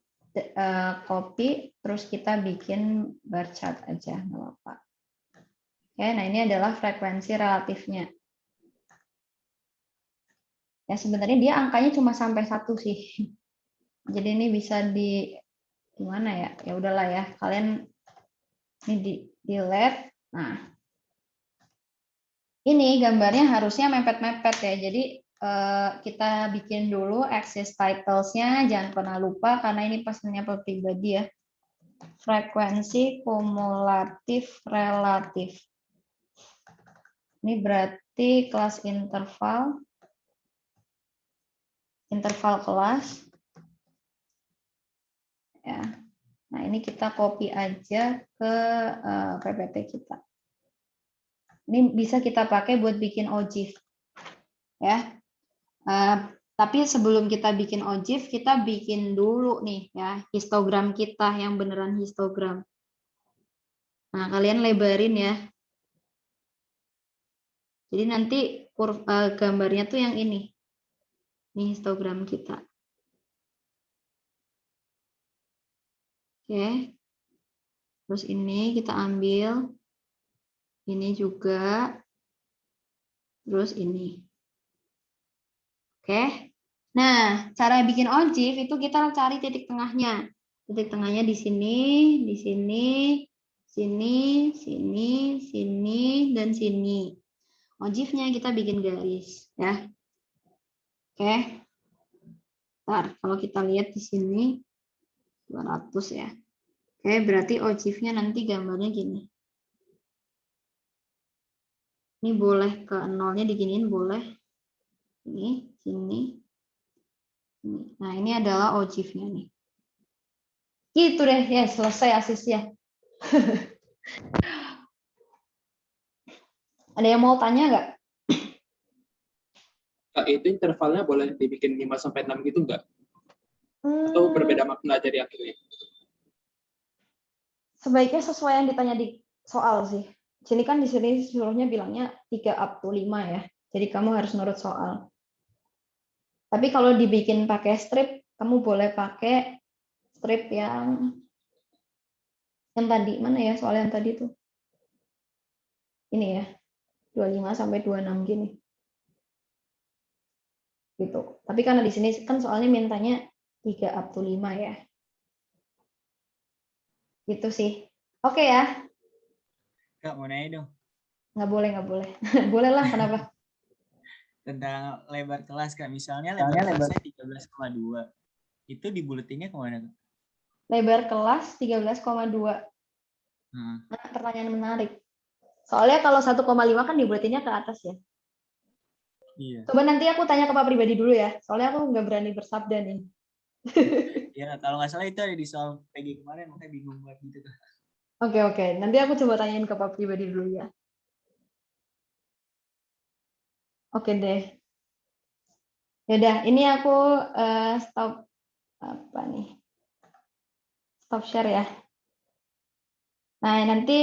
copy terus kita bikin bar chart aja, nggak apa-apa. Oke, nah ini adalah frekuensi relatifnya. Ya sebenarnya dia angkanya cuma sampai 1 sih. Jadi ini bisa di gimana ya? Ya udahlah ya, kalian ini di lab. Nah, ini gambarnya harusnya mepet-mepet ya. Jadi kita bikin dulu axis titles-nya, jangan pernah lupa karena ini pesannya pribadi ya. Frekuensi kumulatif relatif. Ini berarti kelas interval kelas. Ya. Nah, ini kita copy aja ke PPT kita. Ini bisa kita pakai buat bikin ogive. Ya. Tapi sebelum kita bikin ogive, kita bikin dulu nih ya histogram kita yang beneran histogram. Nah, kalian lebarin ya. Jadi nanti gambarnya tuh yang ini. Ini histogram kita. Oke. Terus ini kita ambil. Ini juga. Terus ini. Oke. Nah, cara bikin ogive itu kita cari titik tengahnya. Titik tengahnya di sini, di sini, sini, sini, sini, dan sini. Ogive-nya kita bikin garis, ya. Oke. Ntar, kalau kita lihat di sini 200 ya. Oke, berarti ogive-nya nanti gambarnya gini. Ini boleh ke nolnya diginiin, boleh. Ini, sini. Nah, ini adalah ogive-nya nih. Gitu deh, ya selesai asisnya. Ada yang mau tanya nggak? Itu intervalnya boleh dibikin 5-6 gitu nggak? Atau berbeda makna dari akhirnya? Sebaiknya sesuai yang ditanya di soal sih. Sini kan di sini suruhnya bilangnya 3 up to 5 ya. Jadi kamu harus nurut soal. Tapi kalau dibikin pakai strip, kamu boleh pakai strip yang tadi. Mana ya soal yang tadi tuh? Ini ya. 25 sampai 26 gini. Gitu. Tapi karena di sini kan soalnya mintanya 3 up to 5 ya. Gitu sih. Oke ya, Kak, mau nanya dong nggak boleh. Boleh lah, kenapa? tentang lebar kelas, Kak. Misalnya lebar kelasnya 13,2. Itu dibuletinnya kemana, Kak? Lebar kelas 13,2. Hmm. Nah, pertanyaan menarik. Soalnya kalau 1,5 kan dibuletinnya ke atas ya. Iya. Coba nanti aku tanya ke Pak pribadi dulu ya. Soalnya aku nggak berani bersabda nih. Ya, kalau nggak salah itu ada di soal PG kemarin, makanya bingung banget gitu, Kak. Oke. Nanti aku coba tanyain ke Pak pribadi dulu ya. Oke deh. Yaudah, ini aku stop apa nih? Stop share ya. Nah, nanti